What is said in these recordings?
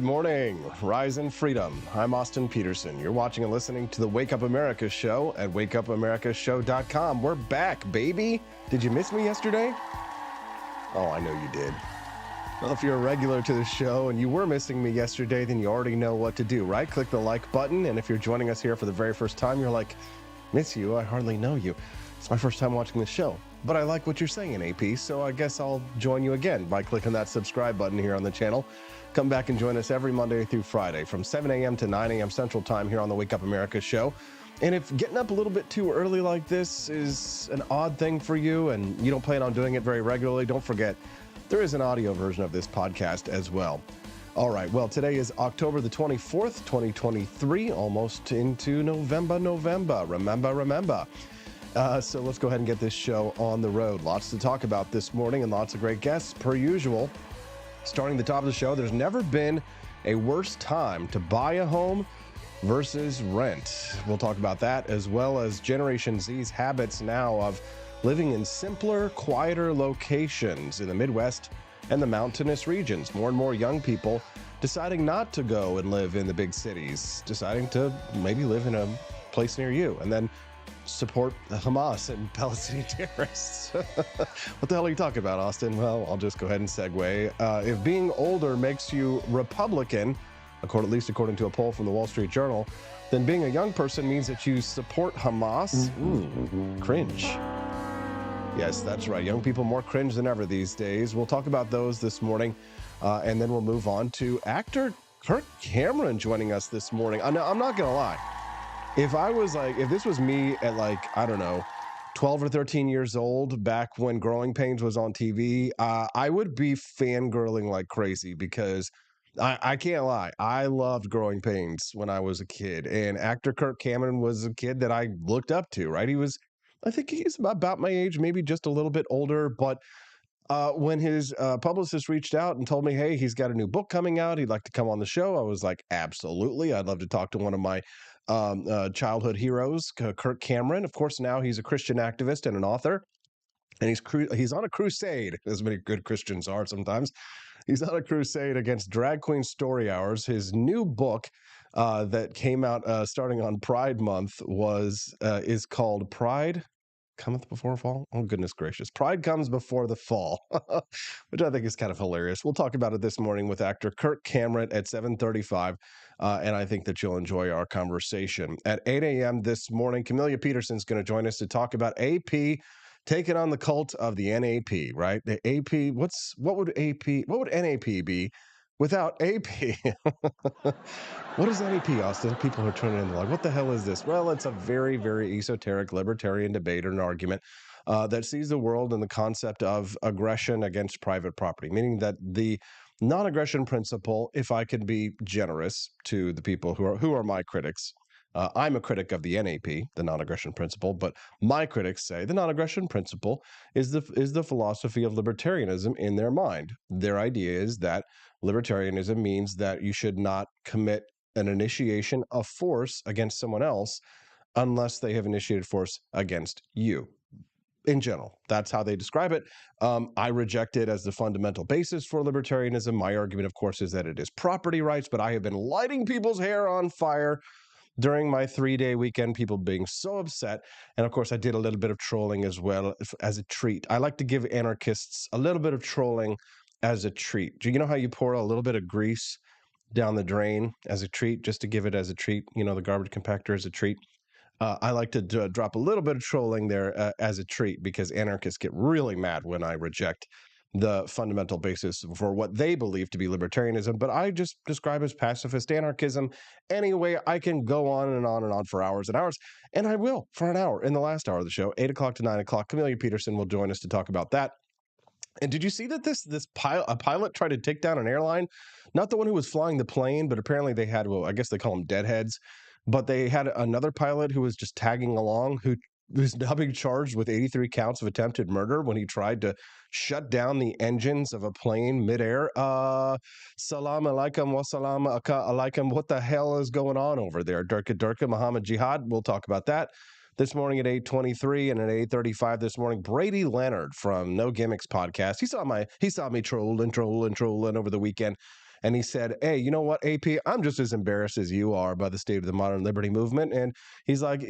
Good morning, Rise and Freedom. I'm Austin Peterson. You're watching and listening to the Wake Up America show at wakeupAmericaShow.com. We're back, baby. Did you miss me yesterday? Oh, I know you did. Well, if you're a regular to the show and you were missing me yesterday, then you already know what to do, right? Click the like button. And if you're joining us here for the very first time, you're like, miss you, I hardly know you. It's my first time watching the show. But I like what you're saying, AP, so I guess I'll join you again by clicking that subscribe button here on the channel. Come back and join us every Monday through Friday from 7 a.m. to 9 a.m. Central Time here on the Wake Up America show. And if getting up a little bit too early like this is an odd thing for you and you don't plan on doing it very regularly, don't forget, there is an audio version of this podcast as well. All right, well, today is October the 24th, 2023, almost into November. Remember. So let's go ahead and get this show on the road. Lots to talk about this morning and lots of great guests per usual. Starting the top of the show, there's never been a worse time to buy a home versus rent. We'll talk about that, as well as Generation Z's habits now of living in simpler, quieter locations in the Midwest and the mountainous regions. More and more young people deciding not to go and live in the big cities, deciding to maybe live in a place near you, and then support Hamas and Palestinian terrorists. What the hell are you talking about, Austin? Well, I'll just go ahead and segue. If being older makes you Republican, at least according to a poll from the Wall Street Journal, then being a young person means that you support Hamas. Cringe. Yes, that's right. Young people more cringe than ever these days. We'll talk about those this morning, and then we'll move on to actor Kirk Cameron joining us this morning. I'm not going to lie. If this was me at 12 or 13 years old, back when Growing Pains was on TV, I would be fangirling like crazy because I can't lie. I loved Growing Pains when I was a kid, and actor Kirk Cameron was a kid that I looked up to, right? I think he's about my age, maybe just a little bit older, but when his publicist reached out and told me, hey, he's got a new book coming out, he'd like to come on the show, I was like, absolutely. I'd love to talk to one of my childhood heroes, Kirk Cameron. Of course, now he's a Christian activist and an author, and he's on a crusade, as many good Christians are sometimes. He's on a crusade against drag queen story hours. His new book that came out starting on Pride Month is called Pride Cometh Before Fall? Oh, goodness gracious. Pride Comes Before the Fall, which I think is kind of hilarious. We'll talk about it this morning with actor Kirk Cameron at 7:35, and I think that you'll enjoy our conversation. At 8 a.m. this morning, Camelia Peterson's going to join us to talk about AP taking on the cult of the NAP, right? The AP, what would NAP be without AP? What is NAP, Austin? People are tuning in, they're like, what the hell is this? Well, it's a very, very esoteric libertarian debate or an argument that sees the world in the concept of aggression against private property, meaning that the non-aggression principle, if I can be generous to the people who are my critics, I'm a critic of the NAP, the non-aggression principle, but my critics say the non-aggression principle is the philosophy of libertarianism in their mind. Their idea is that libertarianism means that you should not commit an initiation of force against someone else unless they have initiated force against you. In general, that's how they describe it. I reject it as the fundamental basis for libertarianism. My argument, of course, is that it is property rights, but I have been lighting people's hair on fire during my 3-day weekend, people being so upset. And of course, I did a little bit of trolling as well as a treat. I like to give anarchists a little bit of trolling as a treat. Do you know how you pour a little bit of grease down the drain as a treat, just to give it as a treat, the garbage compactor as a treat? I like to drop a little bit of trolling there as a treat, because anarchists get really mad when I reject the fundamental basis for what they believe to be libertarianism, but I just describe as pacifist anarchism. Anyway, I can go on and on and on for hours and hours, and I will for an hour in the last hour of the show, 8 o'clock to 9 o'clock. Camelia Peterson will join us to talk about that. And did you see that a pilot tried to take down an airline? Not the one who was flying the plane, but apparently they had, well, I guess they call them deadheads, but they had another pilot who was just tagging along, who's now being charged with 83 counts of attempted murder when he tried to shut down the engines of a plane midair. Salam alaikum wa salam alaikum. What the hell is going on over there? Durka Muhammad Jihad. We'll talk about that this morning at 8:23, and at 8:35 this morning, Brady Leonard from No Gimmicks podcast. He saw me trolling over the weekend, And he said, "Hey, you know what, AP? I'm just as embarrassed as you are by the state of the modern liberty movement." And he's like,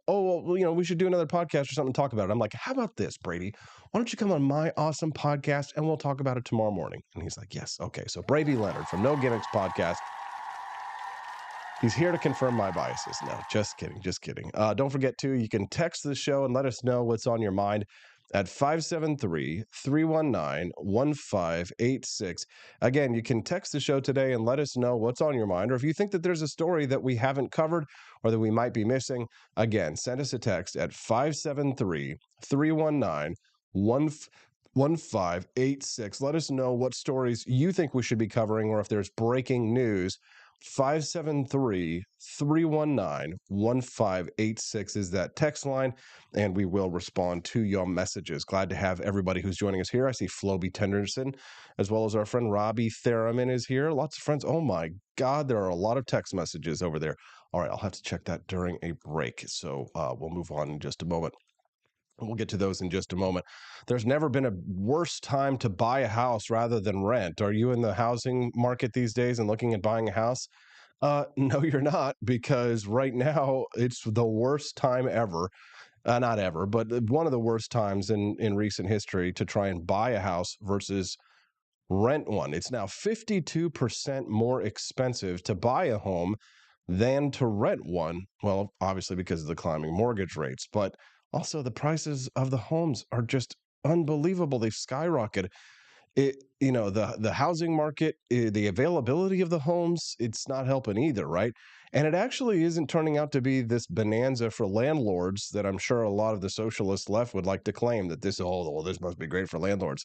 "Oh, well, we should do another podcast or something to talk about it." I'm like, "How about this, Brady? Why don't you come on my awesome podcast and we'll talk about it tomorrow morning?" And he's like, "Yes, okay." So Brady Leonard from No Gimmicks Podcast. He's here to confirm my biases. No, just kidding. Just kidding. Don't forget, too, you can text the show and let us know what's on your mind at 573-319-1586. Again, you can text the show today and let us know what's on your mind. Or if you think that there's a story that we haven't covered or that we might be missing, again, send us a text at 573-319-1586. Let us know what stories you think we should be covering or if there's breaking news. 573-319-1586 is that text line, and we will respond to your messages. Glad to have everybody who's joining us here. I see Floby Tenderson, as well as our friend Robbie Theraman is here. Lots of friends. Oh my God, there are a lot of text messages over there. All right, I'll have to check that during a break. So we'll move on in just a moment. We'll get to those in just a moment. There's never been a worse time to buy a house rather than rent. Are you in the housing market these days and looking at buying a house? No, you're not, because right now it's the worst time ever. Not ever, but one of the worst times in recent history to try and buy a house versus rent one. It's now 52% more expensive to buy a home than to rent one. Well, obviously because of the climbing mortgage rates, but also the prices of the homes are just unbelievable. They've skyrocketed. The housing market, the availability of the homes, it's not helping either, right? And it actually isn't turning out to be this bonanza for landlords that I'm sure a lot of the socialist left would like to claim that this must be great for landlords.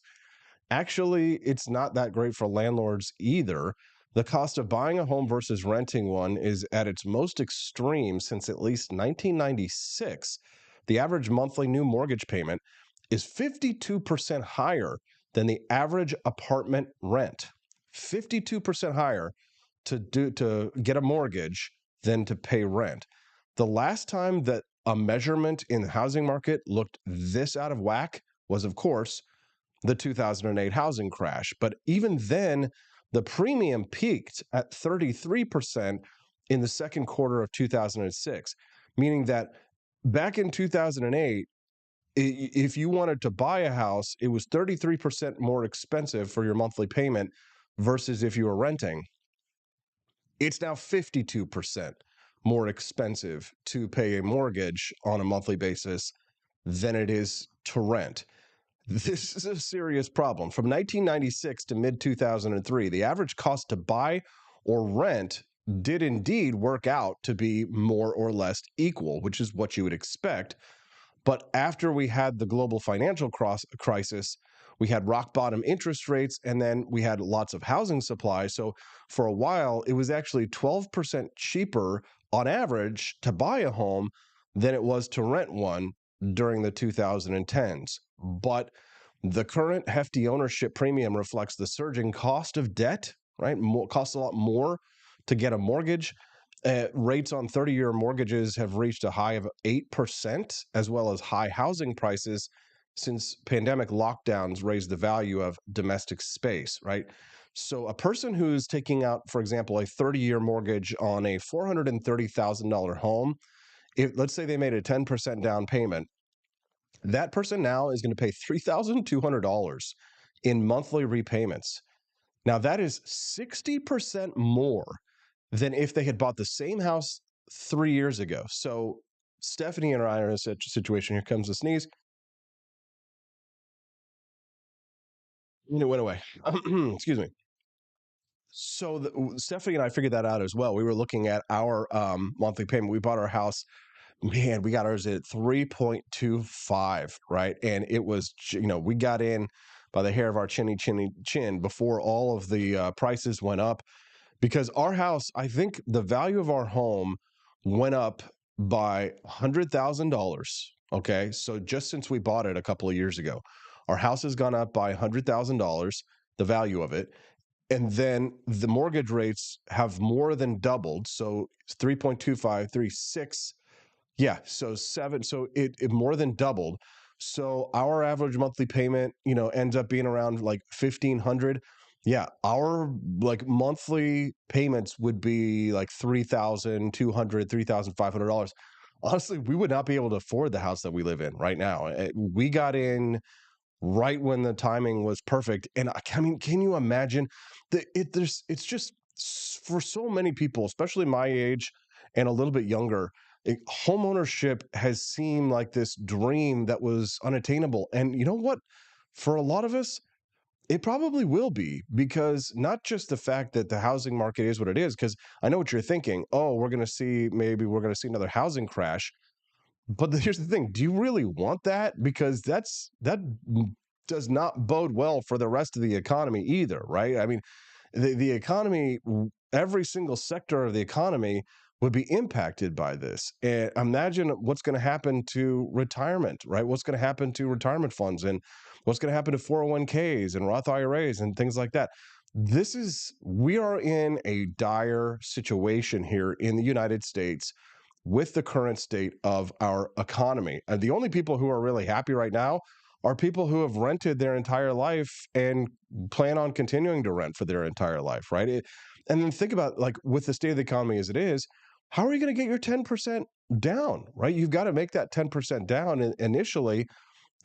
Actually, it's not that great for landlords either. The cost of buying a home versus renting one is at its most extreme since at least 1996. The average monthly new mortgage payment is 52% higher than the average apartment rent. 52% higher to get a mortgage than to pay rent. The last time that a measurement in the housing market looked this out of whack was, of course, the 2008 housing crash. But even then, the premium peaked at 33% in the second quarter of 2006, meaning that back in 2008, if you wanted to buy a house, it was 33% more expensive for your monthly payment versus if you were renting. It's now 52% more expensive to pay a mortgage on a monthly basis than it is to rent. This is a serious problem. From 1996 to mid 2003, the average cost to buy or rent did indeed work out to be more or less equal, which is what you would expect. But after we had the global financial crisis, we had rock bottom interest rates, and then we had lots of housing supply. So for a while, it was actually 12% cheaper on average to buy a home than it was to rent one during the 2010s. But the current hefty ownership premium reflects the surging cost of debt, right? Costs a lot more to get a mortgage. Rates on 30-year mortgages have reached a high of 8%, as well as high housing prices since pandemic lockdowns raised the value of domestic space, right? So a person who's taking out, for example, a 30-year mortgage on a $430,000 home, if let's say they made a 10% down payment, that person now is going to pay $3,200 in monthly repayments. Now, that is 60% more than if they had bought the same house 3 years ago. So Stephanie and I are in a situation. Here comes the sneeze. And it went away. Excuse me. So Stephanie and I figured that out as well. We were looking at our monthly payment. We bought our house. Man, we got ours at 3.25, right? And it was, we got in by the hair of our chin before all of the prices went up. Because our house, I think the value of our home went up by $100,000. Okay. So just since we bought it a couple of years ago, our house has gone up by $100,000, the value of it. And then the mortgage rates have more than doubled. So 3.25, 3.6. Yeah. So seven. So it more than doubled. So our average monthly payment, ends up being around like 1,500. Yeah, our like monthly payments would be like $3,200, $3,500. Honestly, we would not be able to afford the house that we live in right now. We got in right when the timing was perfect. And I mean, can you imagine it's just for so many people, especially my age and a little bit younger, home ownership has seemed like this dream that was unattainable. And you know what? For a lot of us, it probably will be, because not just the fact that the housing market is what it is, because I know what you're thinking. Oh, maybe we're going to see another housing crash. But here's the thing: do you really want that? Because that does not bode well for the rest of the economy either, right? I mean, the economy, every single sector of the economy would be impacted by this. And imagine what's going to happen to retirement, right? What's going to happen to retirement funds, and what's going to happen to 401ks and Roth IRAs and things like that. We are in a dire situation here in the United States with the current state of our economy. And the only people who are really happy right now are people who have rented their entire life and plan on continuing to rent for their entire life, right? And then think about, like, with the state of the economy as it is, how are you going to get your 10% down, right? You've got to make that 10% down initially,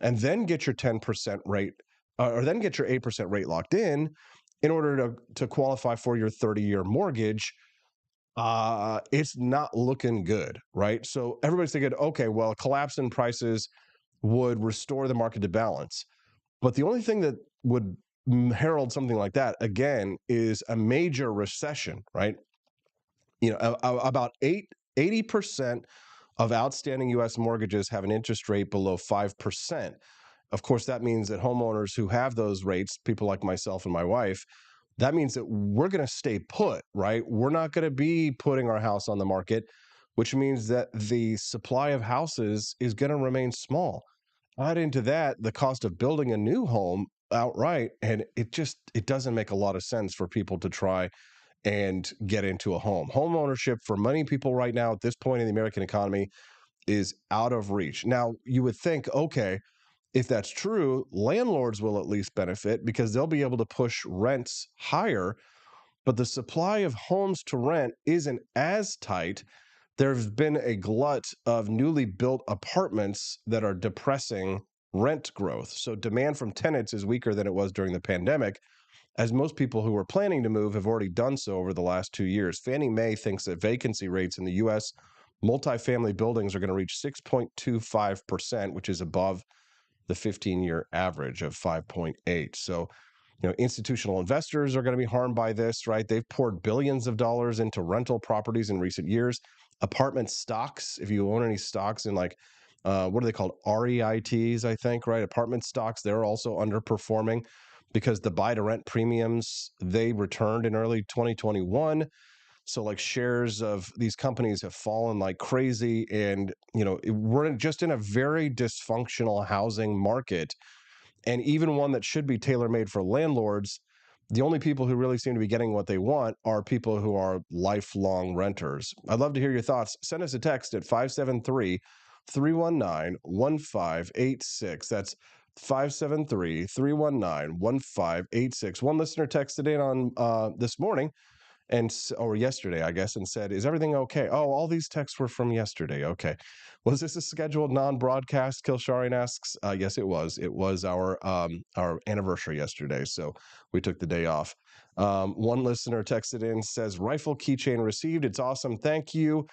and then get your 10% rate, or then get your 8% rate locked in order to qualify for your 30-year mortgage. It's not looking good, right? So everybody's thinking, okay, well, a collapse in prices would restore the market to balance. But the only thing that would herald something like that again is a major recession, right? About 80% of outstanding U.S. mortgages have an interest rate below 5%. Of course, that means that homeowners who have those rates, people like myself and my wife, that means that we're going to stay put, right? We're not going to be putting our house on the market, which means that the supply of houses is going to remain small. Add into that the cost of building a new home outright, and it doesn't make a lot of sense for people to try and get into a home. Home ownership for many people right now at this point in the American economy is out of reach. Now, you would think, okay, if that's true, landlords will at least benefit because they'll be able to push rents higher, but the supply of homes to rent isn't as tight. There's been a glut of newly built apartments that are depressing rent growth. So demand from tenants is weaker than it was during the pandemic, as most people who were planning to move have already done so over the last 2 years. Fannie Mae thinks that vacancy rates in the U.S. multifamily buildings are going to reach 6.25%, which is above the 15-year average of 5.8. So, institutional investors are going to be harmed by this, right? They've poured billions of dollars into rental properties in recent years. Apartment stocks, if you own any stocks in like, what are they called? REITs, I think, right? Apartment stocks, they're also underperforming because the buy to rent premiums, they returned in early 2021. So like shares of these companies have fallen like crazy. And, we're just in a very dysfunctional housing market, and even one that should be tailor-made for landlords. The only people who really seem to be getting what they want are people who are lifelong renters. I'd love to hear your thoughts. Send us a text at 573-319-1586. That's 573-319-1586. One listener texted in on this morning or yesterday, I guess, and said, "Is everything okay?" Oh, all these texts were from yesterday. Okay. Was this a scheduled non-broadcast? Kilsharian asks. Yes, it was. It was our anniversary yesterday, so we took the day off. One listener texted in, says, "Rifle keychain received. It's awesome. Thank you."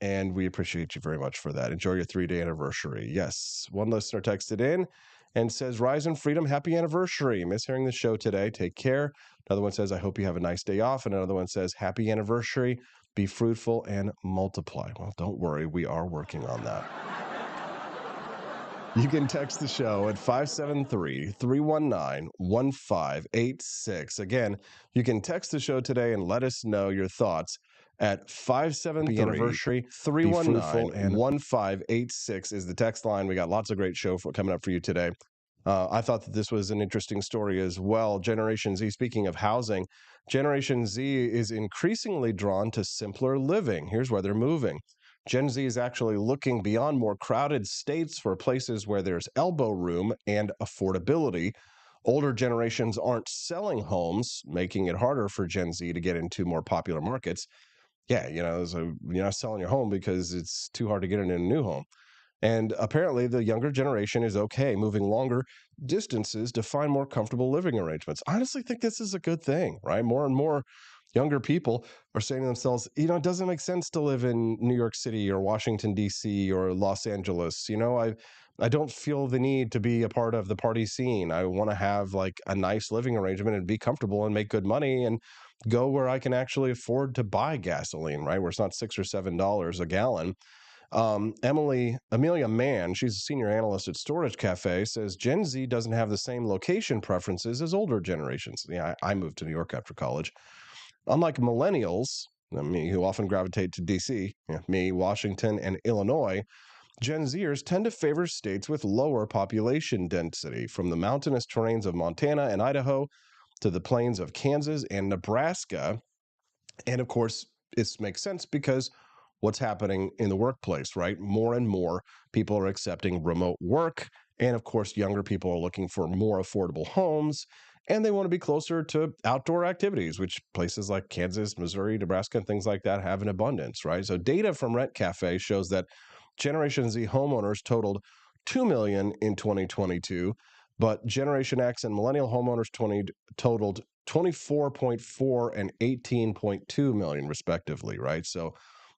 And we appreciate you very much for that. Enjoy your 3-day anniversary. Yes. One listener texted in and says, "Rise and freedom. Happy anniversary. Miss hearing the show today. Take care." Another one says, "I hope you have a nice day off." And another one says, "Happy anniversary. Be fruitful and multiply." Well, don't worry. We are working on that. You can text the show at 573-319-1586. Again, you can text the show today and let us know your thoughts at 573-319-1586 is the text line. We got lots of great show coming up for you today. I thought that this was an interesting story as well. Generation Z, speaking of housing, Generation Z is increasingly drawn to simpler living. Here's where they're moving. Gen Z is actually looking beyond more crowded states for places where there's elbow room and affordability. older generations aren't selling homes, making it harder for Gen Z to get into more popular markets. Yeah, so you're not selling your home because it's too hard to get into a new home. And apparently, the younger generation is okay moving longer distances to find more comfortable living arrangements. I honestly think this is a good thing, right? More and more younger people are saying to themselves, it doesn't make sense to live in New York City or Washington, D.C. or Los Angeles. I don't feel the need to be a part of the party scene. I want to have like a nice living arrangement and be comfortable and make good money and go where I can actually afford to buy gasoline, right? Where it's not $6 or $7 a gallon. Amelia Mann, she's a senior analyst at Storage Cafe, says Gen Z doesn't have the same location preferences as older generations. Yeah, I moved to New York after college. Unlike millennials, me, who often gravitate to DC, me, Washington, and Illinois, Gen Zers tend to favor states with lower population density, from the mountainous terrains of Montana and Idaho to the plains of Kansas and Nebraska. And of course, this makes sense because what's happening in the workplace, right? More and more people are accepting remote work. And of course, younger people are looking for more affordable homes and they want to be closer to outdoor activities, which places like Kansas, Missouri, Nebraska, and things like that have in abundance, right? So data from Rent Cafe shows that Generation Z homeowners totaled 2 million in 2022, but Generation X and millennial homeowners totaled 24.4 and 18.2 million respectively, right? So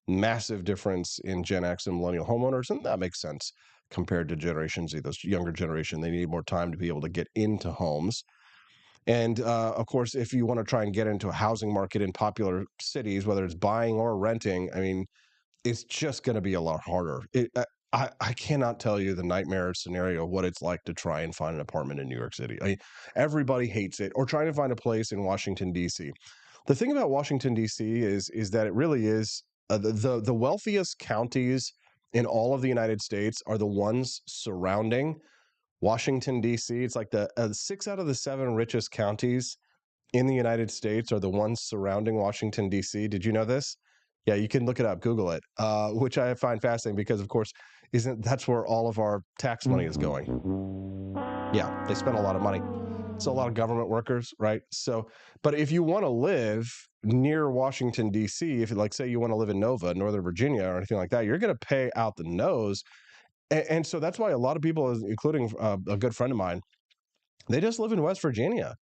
massive difference in Gen X and millennial homeowners, and that makes sense compared to Generation Z, those younger generation. They need more time to be able to get into homes. And of course, if you want to try and get into a housing market in popular cities, whether it's buying or renting, I mean, it's just going to be a lot harder. I cannot tell you the nightmare scenario of what it's like to try and find an apartment in New York City. Everybody hates it, or trying to find a place in Washington, D.C. The thing about Washington, D.C. is that it really is the wealthiest counties in all of the United States are the ones surrounding Washington, D.C. It's like the 6 out of the 7 richest counties in the United States are the ones surrounding Washington, D.C. Did you know this? Yeah, you can look it up, Google it, which I find fascinating because, of course, that's where all of our tax money is going. Yeah, they spend a lot of money. So a lot of government workers, right? So, but if you want to live near Washington, D.C., if like say you want to live in Nova, Northern Virginia, or anything like that, you're going to pay out the nose. And so that's why a lot of people, including a good friend of mine, they just live in West Virginia,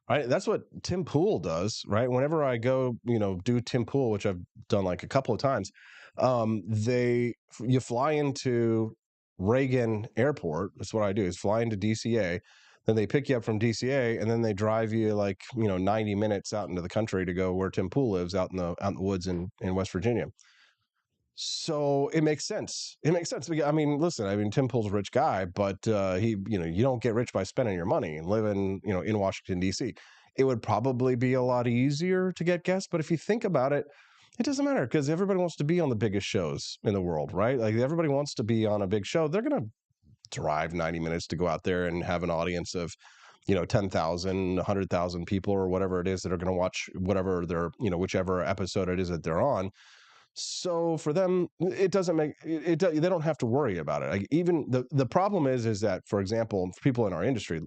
right? That's what Tim Pool does, right? Whenever I go, do Tim Pool, which I've done like a couple of times, you fly into Reagan Airport. That's what I do, is fly into DCA. Then they pick you up from DCA, and then they drive you like 90 minutes out into the country to go where Tim Pool lives, out in the woods in West Virginia. So it makes sense. It makes sense. I mean, listen, Tim Pool's a rich guy, but you don't get rich by spending your money and living, in Washington, D.C. It would probably be a lot easier to get guests. But if you think about it, it doesn't matter because everybody wants to be on the biggest shows in the world, right? Like everybody wants to be on a big show. They're going to drive 90 minutes to go out there and have an audience of 10,000, 100,000 people or whatever it is that are going to watch whatever whichever episode it is that they're on. So for them, it doesn't make it. They don't have to worry about it. Like even the problem is that, for example, for people in our industry,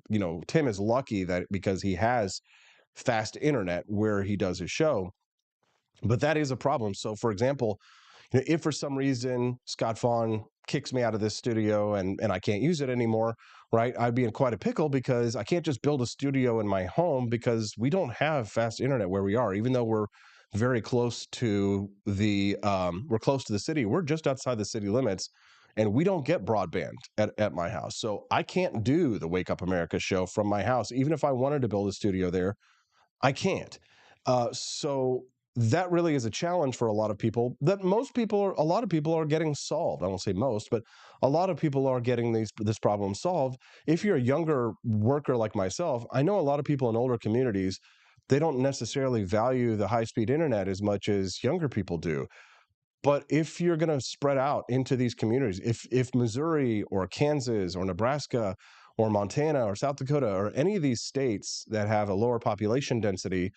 Tim is lucky that because he has fast internet where he does his show, but that is a problem. So for example, if for some reason Scott Vaughn kicks me out of this studio and I can't use it anymore, right? I'd be in quite a pickle because I can't just build a studio in my home because we don't have fast internet where we are, even though we're very close to we're close to the city. We're just outside the city limits and we don't get broadband at my house. So I can't do the Wake Up America show from my house. Even if I wanted to build a studio there, I can't. So that really is a challenge for a lot of people that a lot of people are getting solved. I won't say most, but a lot of people are getting this problem solved. If you're a younger worker like myself, I know a lot of people in older communities, they don't necessarily value the high-speed internet as much as younger people do. But if you're going to spread out into these communities, if Missouri or Kansas or Nebraska or Montana or South Dakota or any of these states that have a lower population density,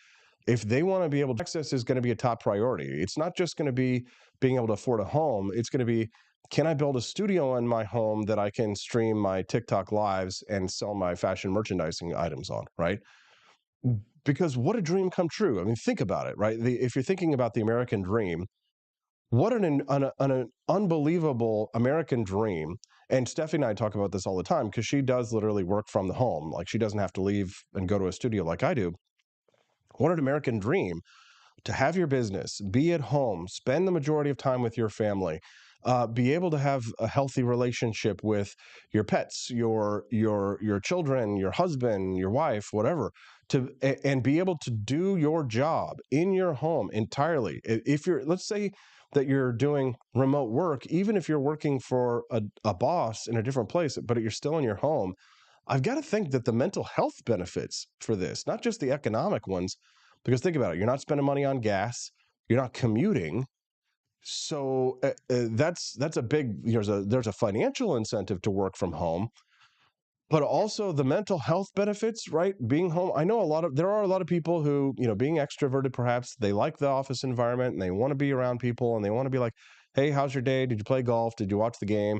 if they want to be able to access, is going to be a top priority. It's not just going to be being able to afford a home. It's going to be can I build a studio in my home that I can stream my TikTok lives and sell my fashion merchandising items on, right? Because what a dream come true. I mean, think about it, right? If you're thinking about the American dream, what an unbelievable American dream. And Stephanie and I talk about this all the time because she does literally work from the home. Like she doesn't have to leave and go to a studio like I do. What an American dream to have your business, be at home, spend the majority of time with your family, be able to have a healthy relationship with your pets, your children, your husband, your wife, whatever, and be able to do your job in your home entirely. If you're, let's say that you're doing remote work, even if you're working for a boss in a different place, but you're still in your home, I've got to think that the mental health benefits for this, not just the economic ones, because think about it, you're not spending money on gas, you're not commuting. So that's a big, there's a financial incentive to work from home, but also the mental health benefits, right? Being home. I know there are a lot of people who, being extroverted, perhaps they like the office environment and they want to be around people and they want to be like, hey, how's your day? Did you play golf? Did you watch the game?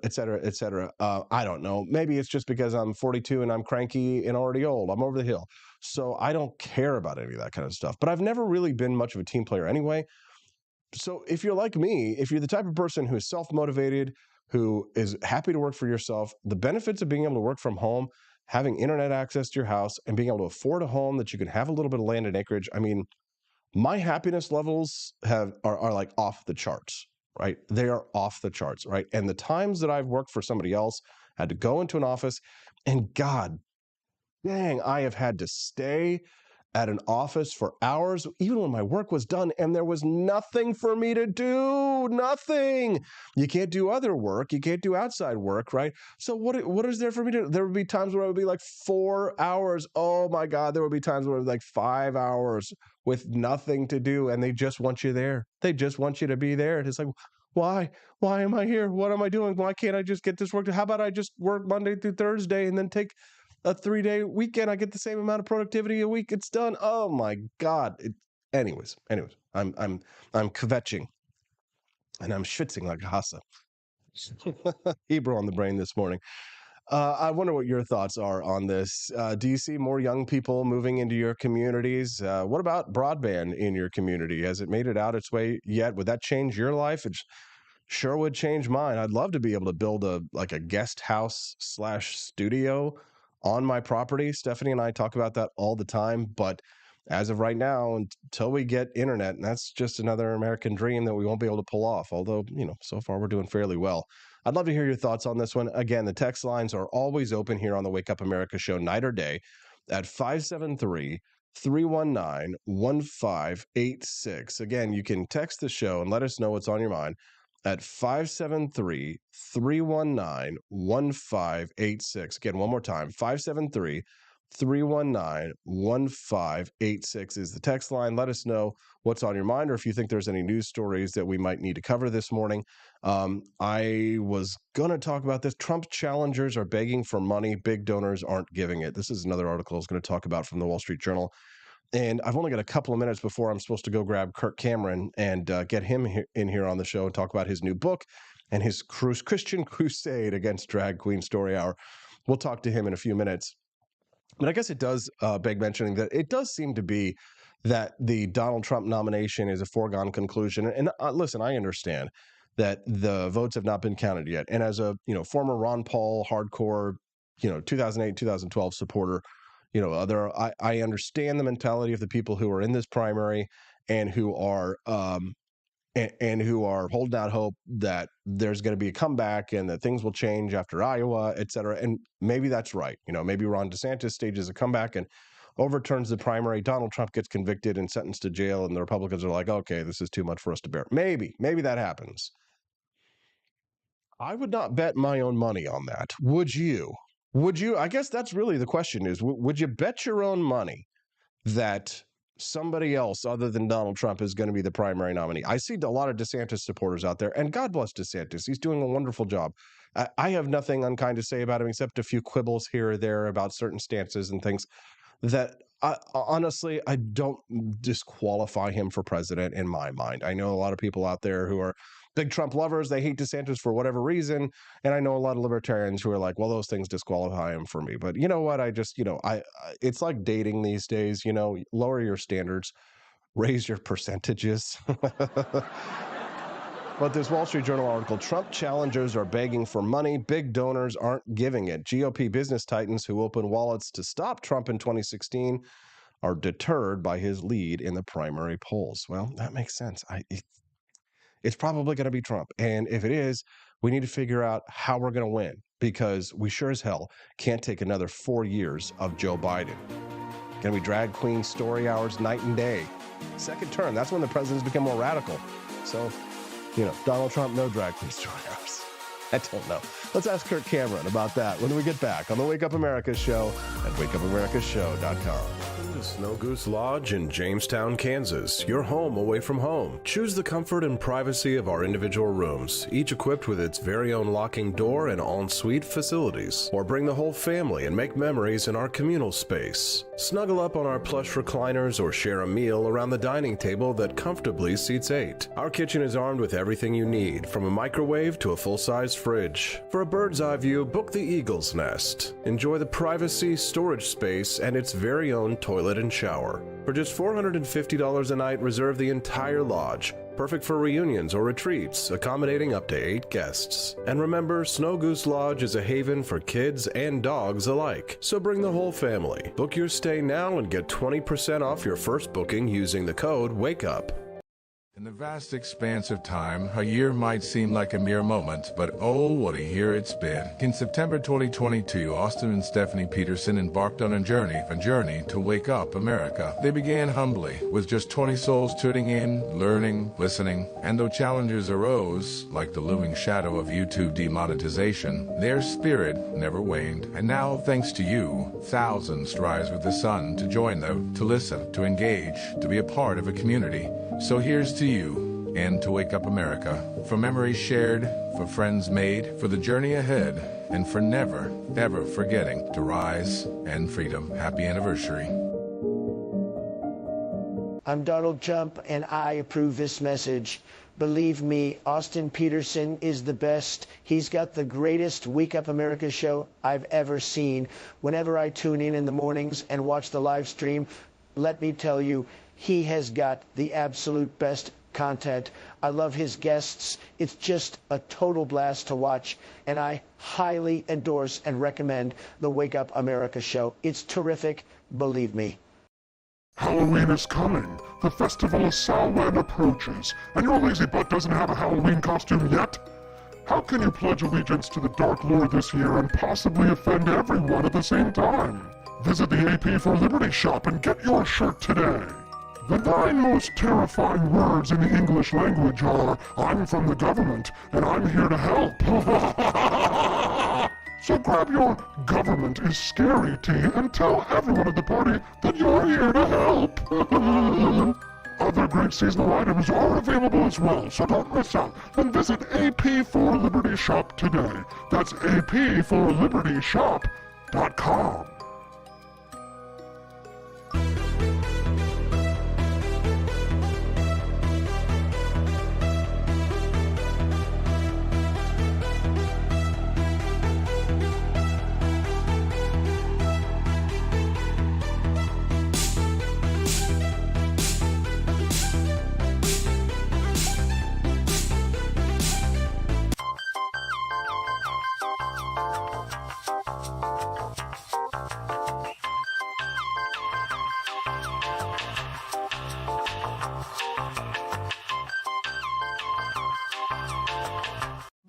Et cetera, et cetera. I don't know. Maybe it's just because I'm 42 and I'm cranky and already old. I'm over the hill. So I don't care about any of that kind of stuff. But I've never really been much of a team player anyway. So if you're like me, if you're the type of person who is self-motivated, who is happy to work for yourself, the benefits of being able to work from home, having internet access to your house, and being able to afford a home that you can have a little bit of land and acreage. I mean, my happiness levels are like off the charts, right? They are off the charts, right? And the times that I've worked for somebody else, had to go into an office, and God dang, I have had to stay at an office for hours, even when my work was done, and there was nothing for me to do. Nothing. You can't do other work. You can't do outside work, right? So what is there for me to do? There would be times where it would be like 4 hours. Oh my God, there would be times where it was like 5 hours with nothing to do, and they just want you there. They just want you to be there. And it's like, why? Why am I here? What am I doing? Why can't I just get this work? How about I just work Monday through Thursday and then take a 3-day weekend? I get the same amount of productivity a week. It's done. Oh my God. Anyways, I'm kvetching and I'm schwitzing like a hassa. Hebrew on the brain this morning. I wonder what your thoughts are on this. Do you see more young people moving into your communities? What about broadband in your community? Has it made it out its way yet? Would that change your life? It sure would change mine. I'd love to be able to build a guest house / studio on my property. Stephanie and I talk about that all the time, but as of right now, until we get internet, and that's just another American dream that we won't be able to pull off. Although, so far we're doing fairly well. I'd love to hear your thoughts on this one. Again, the text lines are always open here on the Wake Up America show, night or day, at 573-319-1586. Again, you can text the show and let us know what's on your mind at 573-319-1586. Again, one more time, 573-319-1586 is the text line. Let us know what's on your mind, or if you think there's any news stories that we might need to cover this morning. I was going to talk about this. Trump challengers are begging for money. Big donors aren't giving it. This is another article I was going to talk about from the Wall Street Journal. And I've only got a couple of minutes before I'm supposed to go grab Kirk Cameron and get him in here on the show and talk about his new book and his Christian crusade against drag queen story hour. We'll talk to him in a few minutes. But I guess it does beg mentioning that it does seem to be that the Donald Trump nomination is a foregone conclusion. And listen, I understand that the votes have not been counted yet. And as a former Ron Paul hardcore 2008 2012 supporter, I understand the mentality of the people who are in this primary and who are who are holding out hope that there's going to be a comeback and that things will change after Iowa, et cetera. And maybe that's right. Maybe Ron DeSantis stages a comeback and overturns the primary. Donald Trump gets convicted and sentenced to jail, and the Republicans are like, okay, this is too much for us to bear. Maybe that happens. I would not bet my own money on that. Would you? Would you? I guess that's really the question is, would you bet your own money that somebody else other than Donald Trump is going to be the primary nominee? I see a lot of DeSantis supporters out there, and God bless DeSantis. He's doing a wonderful job. I have nothing unkind to say about him except a few quibbles here or there about certain stances and things that Honestly, I don't disqualify him for president in my mind. I know a lot of people out there who are big Trump lovers. They hate DeSantis for whatever reason. And I know a lot of libertarians who are like, well, those things disqualify him for me. But you know what? I just, it's like dating these days, lower your standards, raise your percentages. But this Wall Street Journal article, Trump challengers are begging for money. Big donors aren't giving it. GOP business titans who opened wallets to stop Trump in 2016 are deterred by his lead in the primary polls. Well, that makes sense. It's probably going to be Trump. And if it is, we need to figure out how we're going to win, because we sure as hell can't take another 4 years of Joe Biden. Going to be drag queen story hours night and day. Second term, that's when the presidents become more radical. So, Donald Trump, no drag queen story hours. I don't know. Let's ask Kirk Cameron about that when we get back on the Wake Up America show at wakeupAmericaShow.com. The Snow Goose Lodge in Jamestown, Kansas, your home away from home. Choose the comfort and privacy of our individual rooms, each equipped with its very own locking door and en-suite facilities. Or bring the whole family and make memories in our communal space. Snuggle up on our plush recliners or share a meal around the dining table that comfortably seats 8. Our kitchen is armed with everything you need, from a microwave to a full-size fridge. For a bird's eye view, book the Eagle's Nest. Enjoy the privacy, storage space, and its very own toilet and shower. For just $450 a night, reserve the entire lodge. Perfect for reunions or retreats, accommodating up to 8 guests. And remember, Snow Goose Lodge is a haven for kids and dogs alike. So bring the whole family. Book your stay now and get 20% off your first booking using the code WAKEUP. In the vast expanse of time, a year might seem like a mere moment, but oh, what a year it's been. In September 2022, Austin and Stephanie Peterson embarked on a journey to wake up America. They began humbly, with just 20 souls tuning in, learning, listening, and though challenges arose, like the looming shadow of YouTube demonetization, their spirit never waned. And now, thanks to you, thousands rise with the sun to join them, to listen, to engage, to be a part of a community. So here's to you, and to Wake Up America, for memories shared, for friends made, for the journey ahead, and for never, ever forgetting to rise and freedom. Happy anniversary. I'm Donald Trump, and I approve this message. Believe me, Austin Peterson is the best. He's got the greatest Wake Up America show I've ever seen. Whenever I tune in the mornings and watch the live stream, let me tell you, he has got the absolute best content. I love his guests. It's just a total blast to watch, and I highly endorse and recommend the Wake Up America show. It's terrific, believe me. Halloween is coming. The festival of Samhain approaches, and your lazy butt doesn't have a Halloween costume yet? How can you pledge allegiance to the Dark Lord this year and possibly offend everyone at the same time? Visit the AP for Liberty shop and get your shirt today. The 9 most terrifying words in the English language are, I'm from the government, and I'm here to help. So grab your government is scary tea and tell everyone at the party that you're here to help. Other great seasonal items are available as well, so don't miss out. Then visit AP for Liberty shop today. That's apforlibertyshop.com.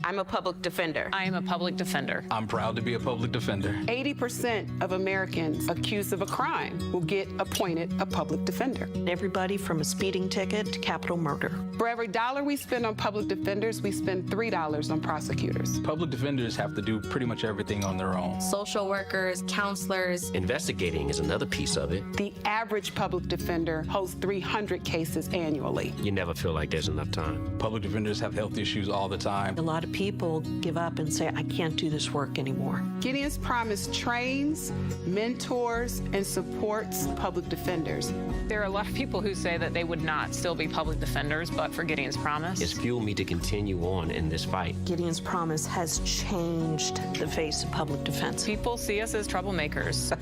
I'm a public defender. I am a public defender. I'm proud to be a public defender. 80% of Americans accused of a crime will get appointed a public defender. Everybody from a speeding ticket to capital murder. For every dollar we spend on public defenders, we spend $3 on prosecutors. Public defenders have to do pretty much everything on their own. Social workers, counselors. Investigating is another piece of it. The average public defender holds 300 cases annually. You never feel like there's enough time. Public defenders have health issues all the time. A lot of people give up and say, I can't do this work anymore. Gideon's Promise trains, mentors, and supports public defenders. There are a lot of people who say that they would not still be public defenders, but for Gideon's Promise. It's fueled me to continue on in this fight. Gideon's Promise has changed the face of public defense. People see us as troublemakers.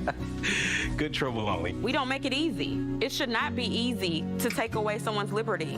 Good trouble only. We don't make it easy. It should not be easy to take away someone's liberty.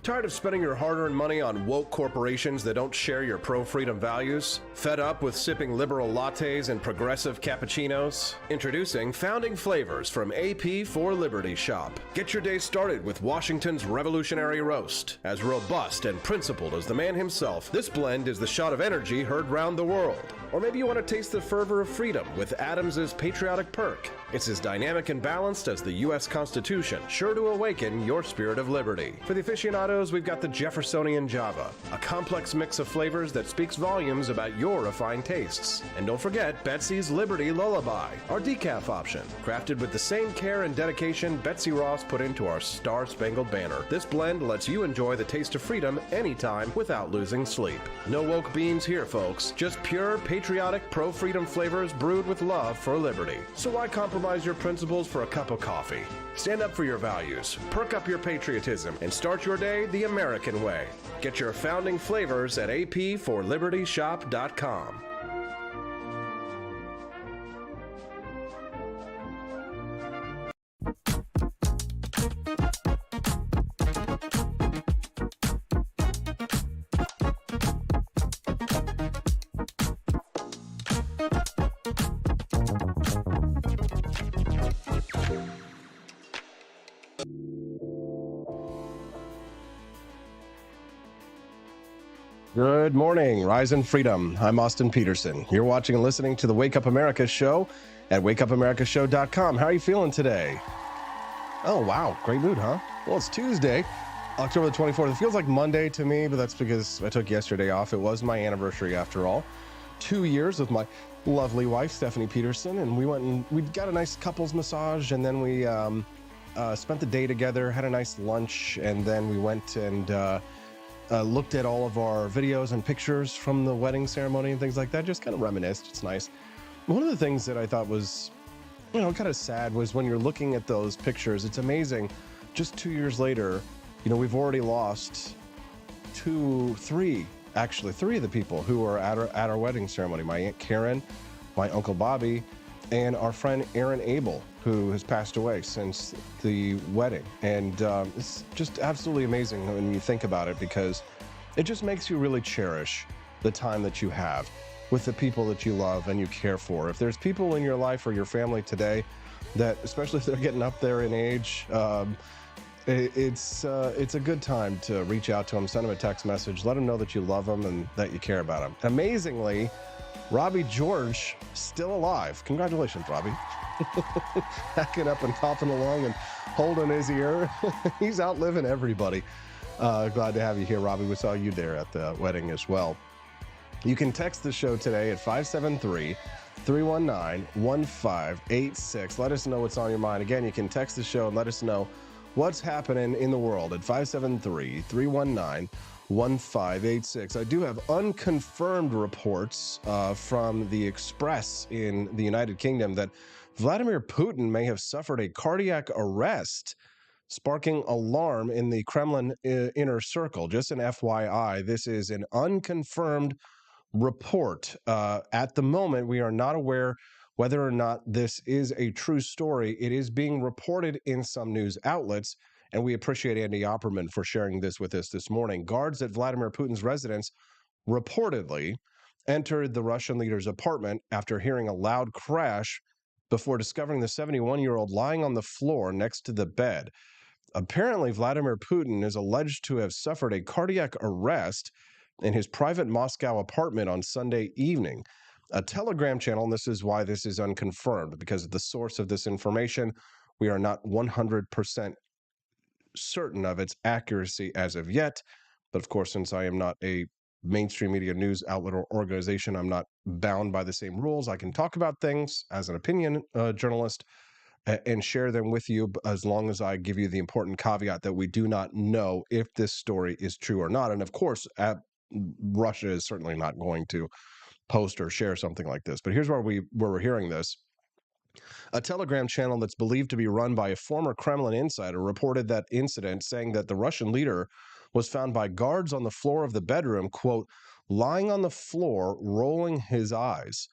Tired of spending your hard-earned money on woke corporations that don't share your pro-freedom values? Fed up with sipping liberal lattes and progressive cappuccinos? Introducing Founding Flavors from AP for Liberty Shop. Get your day started with Washington's Revolutionary Roast. As robust and principled as the man himself, this blend is the shot of energy heard round the world. Or maybe you want to taste the fervor of freedom with Adams's Patriotic Perk. It's as dynamic and balanced as the U.S. Constitution, sure to awaken your spirit of liberty. For the aficionados, we've got the Jeffersonian Java, a complex mix of flavors that speaks volumes about your refined tastes. And don't forget Betsy's Liberty Lullaby, our decaf option, crafted with the same care and dedication Betsy Ross put into our Star-Spangled Banner. This blend lets you enjoy the taste of freedom anytime without losing sleep. No woke beans here, folks. Just pure, patriotic, pro-freedom flavors brewed with love for liberty. So why compromise your principles for a cup of coffee? Stand up for your values, perk up your patriotism, and start your day the American way. Get your founding flavors at apforlibertyshop.com. Good morning, Rise and Freedom. I'm Austin Peterson. You're watching and listening to the Wake Up America show at wakeupAmericaShow.com. How are you feeling today? Oh, wow. Great mood, huh? Well, it's Tuesday, October the 24th. It feels like Monday to me, but that's because I took yesterday off. It was my anniversary after all. 2 years with my lovely wife, Stephanie Peterson, and we got a nice couples massage, and then we spent the day together, had a nice lunch, and then we went and looked at all of our videos and pictures from the wedding ceremony and things like that, just kind of reminisced. It's nice. One of the things that I thought was, kind of sad was when you're looking at those pictures, it's amazing. Just 2 years later, we've already lost three of the people who were at our wedding ceremony. My Aunt Karen, my Uncle Bobby, and our friend Aaron Abel, who has passed away since the wedding. And it's just absolutely amazing when you think about it, because it just makes you really cherish the time that you have with the people that you love and you care for. If there's people in your life or your family today that, especially if they're getting up there in age, it's a good time to reach out to them, send them a text message, let them know that you love them and that you care about them. Amazingly, Robbie George, still alive. Congratulations, Robbie. Hacking up and hopping along and holding his ear. He's outliving everybody. Glad to have you here, Robbie. We saw you there at the wedding as well. You can text the show today at 573-319-1586. Let us know what's on your mind. Again, you can text the show and let us know what's happening in the world at 573-319-1586. I do have unconfirmed reports from the Express in the United Kingdom that Vladimir Putin may have suffered a cardiac arrest, sparking alarm in the Kremlin inner circle. Just an FYI, this is an unconfirmed report. At the moment, we are not aware whether or not this is a true story. It is being reported in some news outlets, and we appreciate Andy Opperman for sharing this with us this morning. Guards at Vladimir Putin's residence reportedly entered the Russian leader's apartment after hearing a loud crash before discovering the 71-year-old lying on the floor next to the bed. Apparently, Vladimir Putin is alleged to have suffered a cardiac arrest in his private Moscow apartment on Sunday evening. A Telegram channel, and this is why this is unconfirmed, because of the source of this information, we are not 100% certain of its accuracy as of yet. But of course, since I am not a mainstream media news outlet or organization, I'm not bound by the same rules. I can talk about things as an opinion journalist and share them with you as long as I give you the important caveat that we do not know if this story is true or not. And of course, Russia is certainly not going to post or share something like this. But here's where we're hearing this. A Telegram channel that's believed to be run by a former Kremlin insider reported that incident, saying that the Russian leader was found by guards on the floor of the bedroom, quote, lying on the floor, rolling his eyes.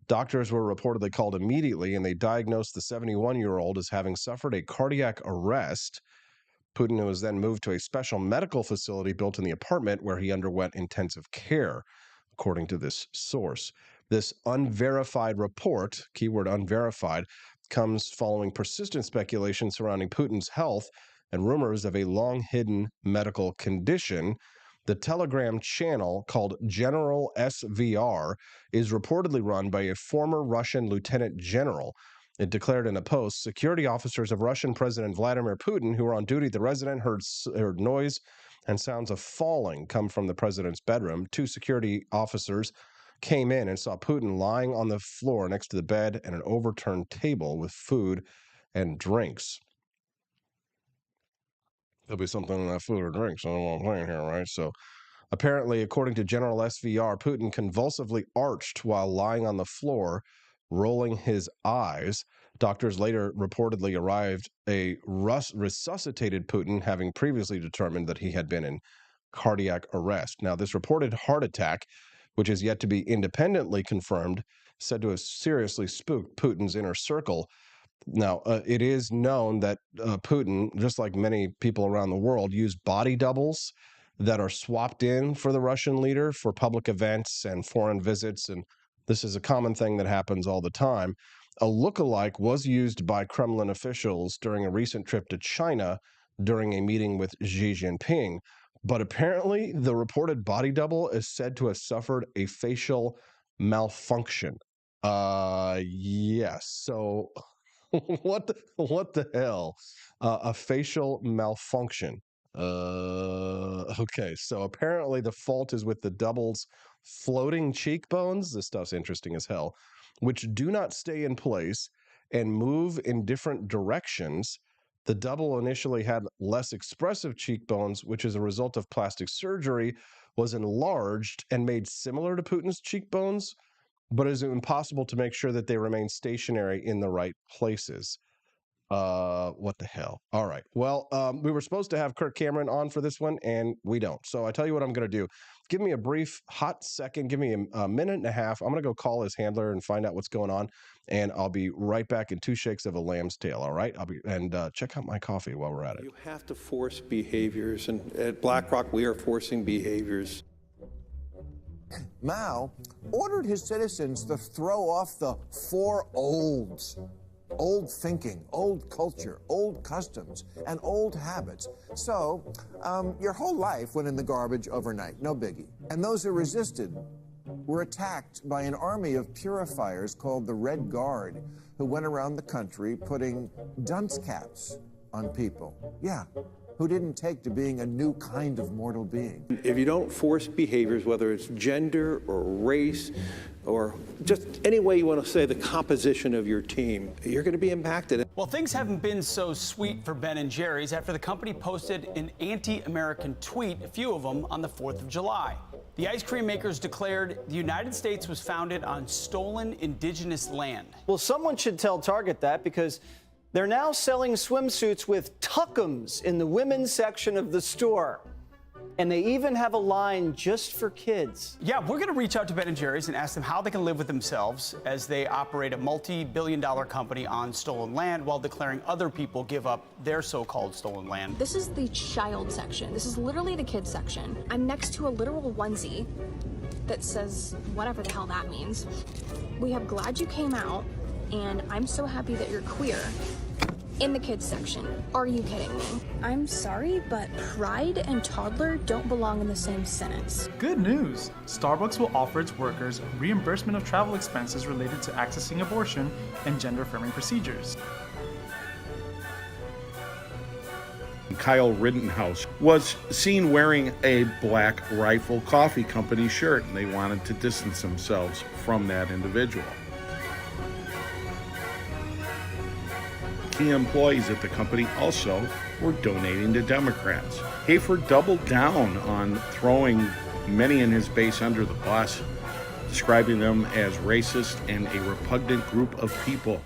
Doctors were reportedly called immediately, and they diagnosed the 71-year-old as having suffered a cardiac arrest. Putin was then moved to a special medical facility built in the apartment where he underwent intensive care, according to this source. This unverified report, keyword unverified, comes following persistent speculation surrounding Putin's health and rumors of a long-hidden medical condition. The Telegram channel, called General SVR, is reportedly run by a former Russian lieutenant general. It declared in a post, security officers of Russian President Vladimir Putin who were on duty at the residence heard noise and sounds of falling come from the president's bedroom. 2 security officers came in and saw Putin lying on the floor next to the bed and an overturned table with food and drinks. There'll be something in that food or drinks. I don't know what I'm playing here, right? So apparently, according to General SVR, Putin convulsively arched while lying on the floor, rolling his eyes. Doctors later reportedly arrived resuscitated Putin, having previously determined that he had been in cardiac arrest. Now, this reported heart attack, which is yet to be independently confirmed, said to have seriously spooked Putin's inner circle. Now, it is known that Putin, just like many people around the world, use body doubles that are swapped in for the Russian leader for public events and foreign visits. And this is a common thing that happens all the time. A lookalike was used by Kremlin officials during a recent trip to China during a meeting with Xi Jinping. But apparently, the reported body double is said to have suffered a facial malfunction. Yes. So what the hell? A facial malfunction. Okay, so apparently the fault is with the double's floating cheekbones. This stuff's interesting as hell, which do not stay in place and move in different directions. The double initially had less expressive cheekbones, which as a result of plastic surgery was enlarged and made similar to Putin's cheekbones, but it is impossible to make sure that they remain stationary in the right places. What the hell? All right. Well, we were supposed to have Kirk Cameron on for this one, and we don't. So I tell you what I'm going to do. Give me a brief, hot second. Give me a minute and a half. I'm going to go call his handler and find out what's going on, and I'll be right back in 2 shakes of a lamb's tail. All right. Check out my coffee while we're at it. You have to force behaviors, and at BlackRock, we are forcing behaviors. Mao ordered his citizens to throw off the 4 olds. Old thinking, old culture, old customs, and old habits. So, your whole life went in the garbage overnight, no biggie. And those who resisted were attacked by an army of purifiers called the Red Guard, who went around the country putting dunce caps on people. Yeah, who didn't take to being a new kind of mortal being. If you don't force behaviors, whether it's gender or race or just any way you want to say the composition of your team, you're going to be impacted. Well, things haven't been so sweet for Ben & Jerry's after the company posted an anti-American tweet, a few of them, on the 4th of July. The ice cream makers declared the United States was founded on stolen indigenous land. Well, someone should tell Target that, because they're now selling swimsuits with tuckums in the women's section of the store. And they even have a line just for kids. Yeah, we're going to reach out to Ben & Jerry's and ask them how they can live with themselves as they operate a multi-billion-dollar company on stolen land while declaring other people give up their so-called stolen land. This is the child section. This is literally the kids section. I'm next to a literal onesie that says whatever the hell that means. We have "Glad You Came Out" and "I'm so happy that you're queer" in the kids section. Are you kidding me? I'm sorry, but pride and toddler don't belong in the same sentence. Good news! Starbucks will offer its workers reimbursement of travel expenses related to accessing abortion and gender-affirming procedures. Kyle Rittenhouse, was seen wearing a Black Rifle Coffee Company shirt, and they wanted to distance themselves from that individual. Key employees at the company also were donating to Democrats. Hafer doubled down on throwing many in his base under the bus, describing them as racist and a repugnant group of people.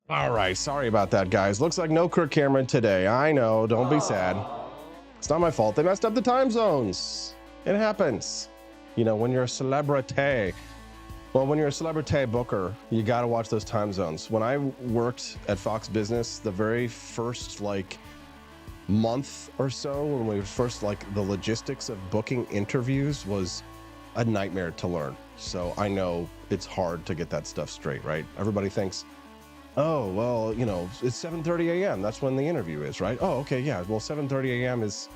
All right, sorry about that, guys. Looks like no Kirk Cameron today. I know, don't be sad. It's not my fault. They messed up the time zones. It happens. You know, when you're a celebrity. Well, when you're a celebrity booker, you got to watch those time zones. When I worked at Fox Business, the very first, month or so, when we first, the logistics of booking interviews was a nightmare to learn. So I know it's hard to get that stuff straight, right? Everybody thinks, oh, well, it's 7:30 a.m. That's when the interview is, right? Oh, okay, yeah. Well, 7:30 a.m. is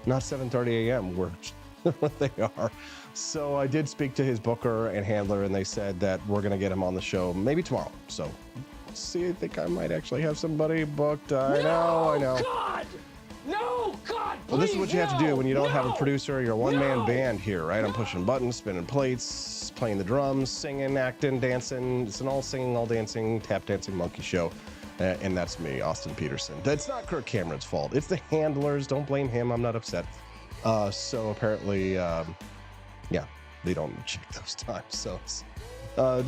not 7:30 a.m. where they are. So I did speak to his booker and handler, and they said that we're going to get him on the show maybe tomorrow. So, see, I think I might actually have somebody booked. I know. God! No, God, please, well, this is what you have to do when you don't have a producer. You're a one-man band here, right? I'm pushing buttons, spinning plates, playing the drums, singing, acting, dancing. It's an all singing, all dancing, tap dancing monkey show. And that's me, Austin Peterson. That's not Kirk Cameron's fault. It's the handlers. Don't blame him. I'm not upset. So apparently, they don't check those times. So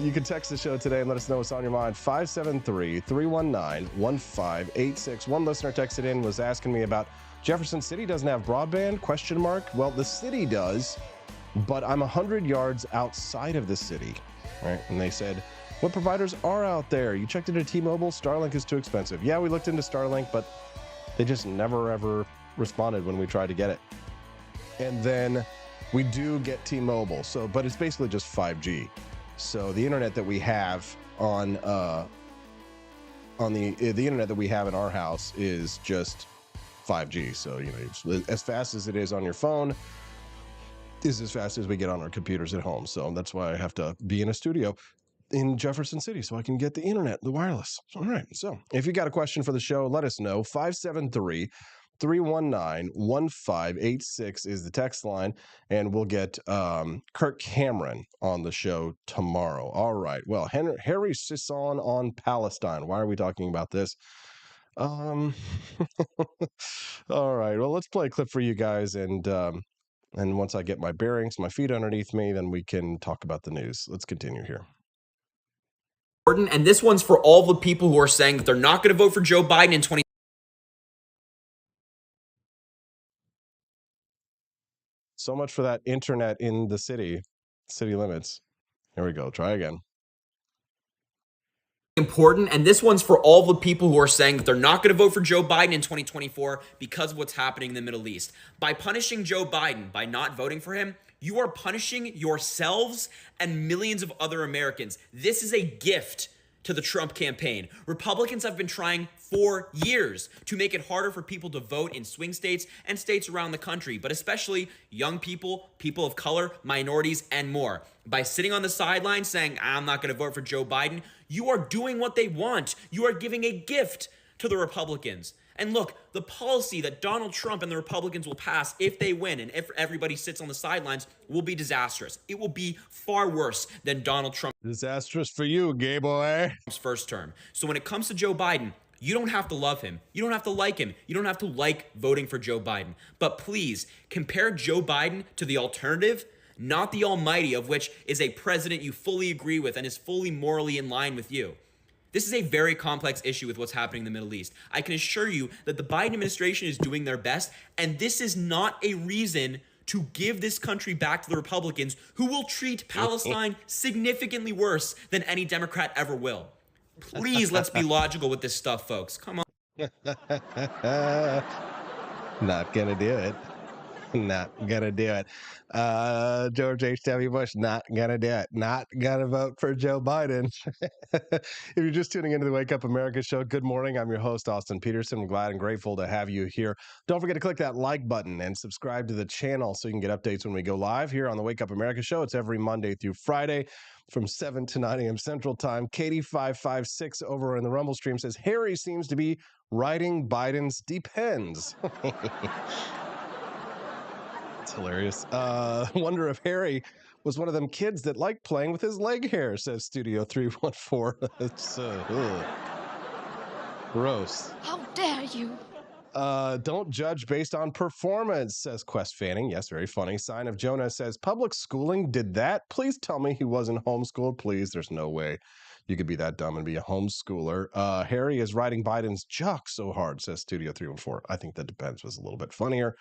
you can text the show today and let us know what's on your mind. 573-319-1586. One listener texted in, was asking me about Jefferson City doesn't have broadband, ? Well, the city does, but I'm 100 yards outside of the city, right? And they said, what providers are out there? You checked into T-Mobile? Starlink is too expensive. Yeah, we looked into Starlink, but they just never, ever responded when we tried to get it. And then we do get T-Mobile, but it's basically just 5G. So the internet that we have on the internet that we have in our house is just 5G. So as fast as it is on your phone is as fast as we get on our computers at home. So that's why I have to be in a studio in Jefferson City so I can get the internet, the wireless. All right. So if you got a question for the show, let us know. 573-319-1586 is the text line, and we'll get Kirk Cameron on the show tomorrow. All right. Well, Harry Sisson on Palestine. Why are we talking about this? All right. Well, let's play a clip for you guys, and once I get my bearings, my feet underneath me, then we can talk about the news. Let's continue here. And this one's for all the people who are saying that they're not going to vote for Joe Biden in 2020. So much for that internet in the city limits. Here we go. Try again. Important, and this one's for all the people who are saying that they're not going to vote for Joe Biden in 2024 because of what's happening in the Middle East. By punishing Joe Biden, by not voting for him, you are punishing yourselves and millions of other Americans. This is a gift to the Trump campaign. Republicans have been trying for years to make it harder for people to vote in swing states and states around the country, but especially young people, people of color, minorities, and more. By sitting on the sidelines saying, I'm not going to vote for Joe Biden, you are doing what they want. You are giving a gift to the Republicans. And look, the policy that Donald Trump and the Republicans will pass if they win and if everybody sits on the sidelines will be disastrous. It will be far worse than Donald Trump. Disastrous for you, gay boy. First term. So when it comes to Joe Biden, You don't have to love him. You don't have to like him. You don't have to like voting for Joe Biden. But please, compare Joe Biden to the alternative, not the almighty, of which is a president you fully agree with and is fully morally in line with you. This is a very complex issue with what's happening in the Middle East. I can assure you that the Biden administration is doing their best, and this is not a reason to give this country back to the Republicans, who will treat Palestine significantly worse than any Democrat ever will. Please, let's be logical with this stuff, folks. Come on. Not gonna do it. Not gonna do it. George H.W. Bush, not gonna do it. Not gonna vote for Joe Biden. If you're just tuning into the Wake Up America show, good morning. I'm your host, Austin Peterson. I'm glad and grateful to have you here. Don't forget to click that like button and subscribe to the channel so you can get updates when we go live here on the Wake Up America show. It's every Monday through Friday from 7 to 9 a.m. Central Time. Katie556 over in the Rumble stream says, Harry seems to be writing Biden's depends. It's hilarious. Wonder if Harry was one of them kids that like playing with his leg hair, says Studio 314. It's gross. How dare you? Don't judge based on performance, says Quest Fanning. Yes, very funny. Sign of Jonah says, public schooling did that? Please tell me he wasn't homeschooled. Please, there's no way you could be that dumb and be a homeschooler. Harry is riding Biden's jock so hard, says Studio 314. I think that depends was a little bit funnier.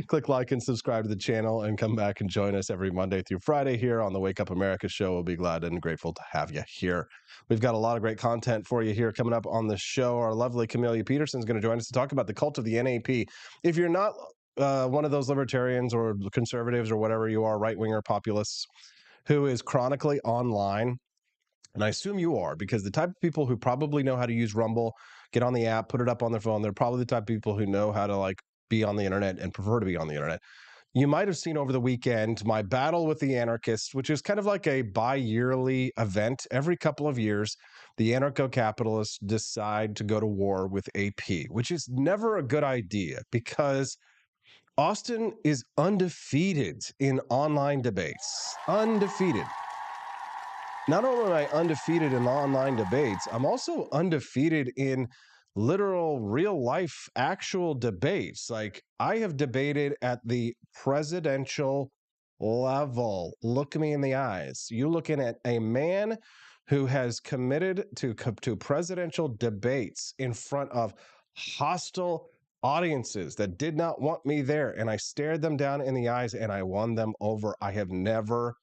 Click like and subscribe to the channel and come back and join us every Monday through Friday here on the Wake Up America show. We'll be glad and grateful to have you here. We've got a lot of great content for you here coming up on the show. Our lovely Camelia Peterson is going to join us to talk about the cult of the NAP. If you're not one of those libertarians or conservatives or whatever you are, right-winger populists, who is chronically online, and I assume you are, because the type of people who probably know how to use Rumble, get on the app, put it up on their phone, they're probably the type of people who know how to be on the internet and prefer to be on the internet. You might have seen over the weekend my battle with the anarchists, which is kind of like a bi-yearly event. Every couple of years, the anarcho-capitalists decide to go to war with AP, which is never a good idea because Austin is undefeated in online debates. Undefeated. Not only am I undefeated in online debates, I'm also undefeated in literal, real life, actual debates. Like, I have debated at the presidential level. Look me in the eyes. You're looking at a man who has committed to presidential debates in front of hostile audiences that did not want me there. And I stared them down in the eyes and I won them over. I have never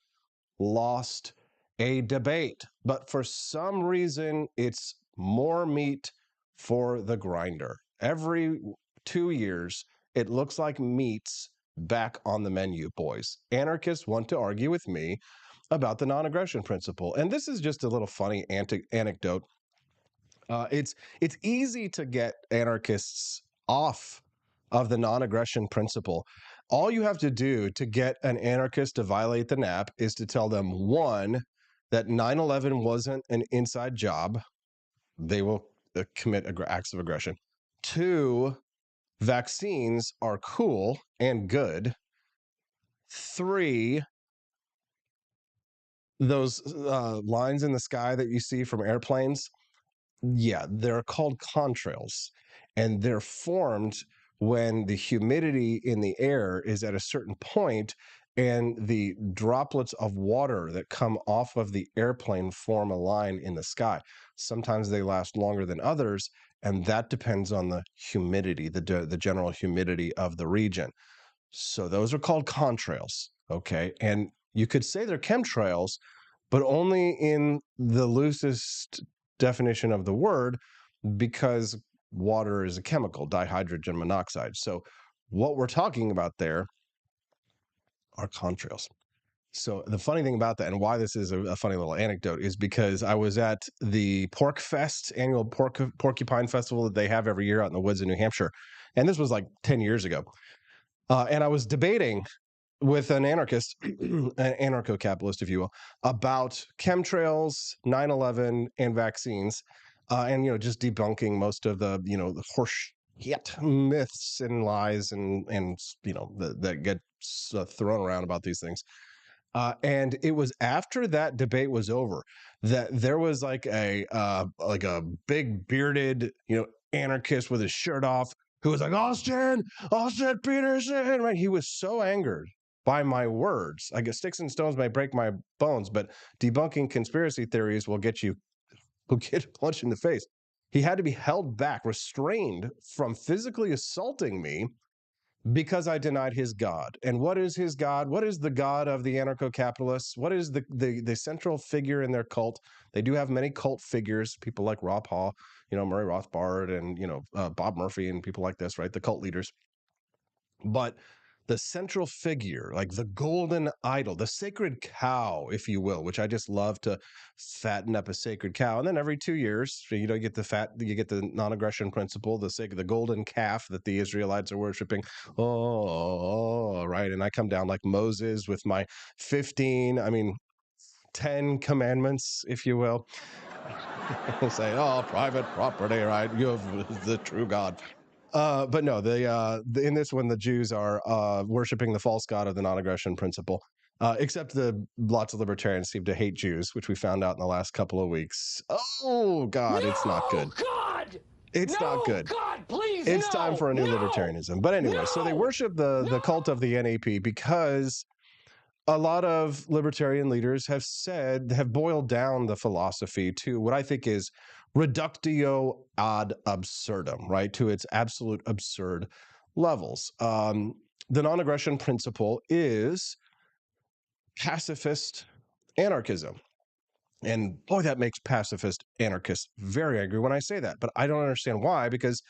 lost a debate, but for some reason, it's more meat for the grinder. Every 2 years, it looks like meat's back on the menu, boys. Anarchists want to argue with me about the non-aggression principle. And this is just a little funny anecdote. It's easy to get anarchists off of the non-aggression principle. All you have to do to get an anarchist to violate the NAP is to tell them, one, that 9/11 wasn't an inside job. They will commit acts of aggression. Two, vaccines are cool and good. Three, those lines in the sky that you see from airplanes, yeah, they're called contrails, and they're formed when the humidity in the air is at a certain point and the droplets of water that come off of the airplane form a line in the sky. Sometimes they last longer than others, and that depends on the humidity, the general humidity of the region. So those are called contrails, okay? And you could say they're chemtrails, but only in the loosest definition of the word, because water is a chemical, dihydrogen monoxide. So what we're talking about there are contrails. So the funny thing about that, and why this is a funny little anecdote, is because I was at the Pork Fest, annual porcupine festival that they have every year out in the woods in New Hampshire. And this was like 10 years ago. And I was debating with an anarchist, an anarcho-capitalist, if you will, about chemtrails, 9/11, and vaccines. And, just debunking most of the, the horse myths and lies and that get thrown around about these things. And it was after that debate was over that there was like a big bearded, anarchist with his shirt off who was like, Austin Peterson, right? He was so angered by my words. I guess sticks and stones may break my bones, but debunking conspiracy theories will get a punch in the face. He had to be held back, restrained from physically assaulting me because I denied his God. And what is his God? What is the God of the anarcho-capitalists? What is the central figure in their cult? They do have many cult figures, people like Rob Hall, Murray Rothbard, and Bob Murphy, and people like this, right? The cult leaders. But the central figure, like the golden idol, the sacred cow, if you will, which I just love to fatten up a sacred cow. And then every 2 years, you get the non-aggression principle, the golden calf that the Israelites are worshiping. Oh, right. And I come down like Moses with my 10 commandments, if you will. Say, private property, right? You have the true God. But no, in this one, the Jews are worshiping the false god of the non-aggression principle, except lots of libertarians seem to hate Jews, which we found out in the last couple of weeks. Oh, God, it's not good. God! It's not good. God, please, it's time for a new libertarianism. But anyway, so they worship the cult of the NAP because a lot of libertarian leaders have boiled down the philosophy to what I think is reductio ad absurdum, right? To its absolute absurd levels. The non-aggression principle is pacifist anarchism. And boy, that makes pacifist anarchists very angry when I say that. But I don't understand why, because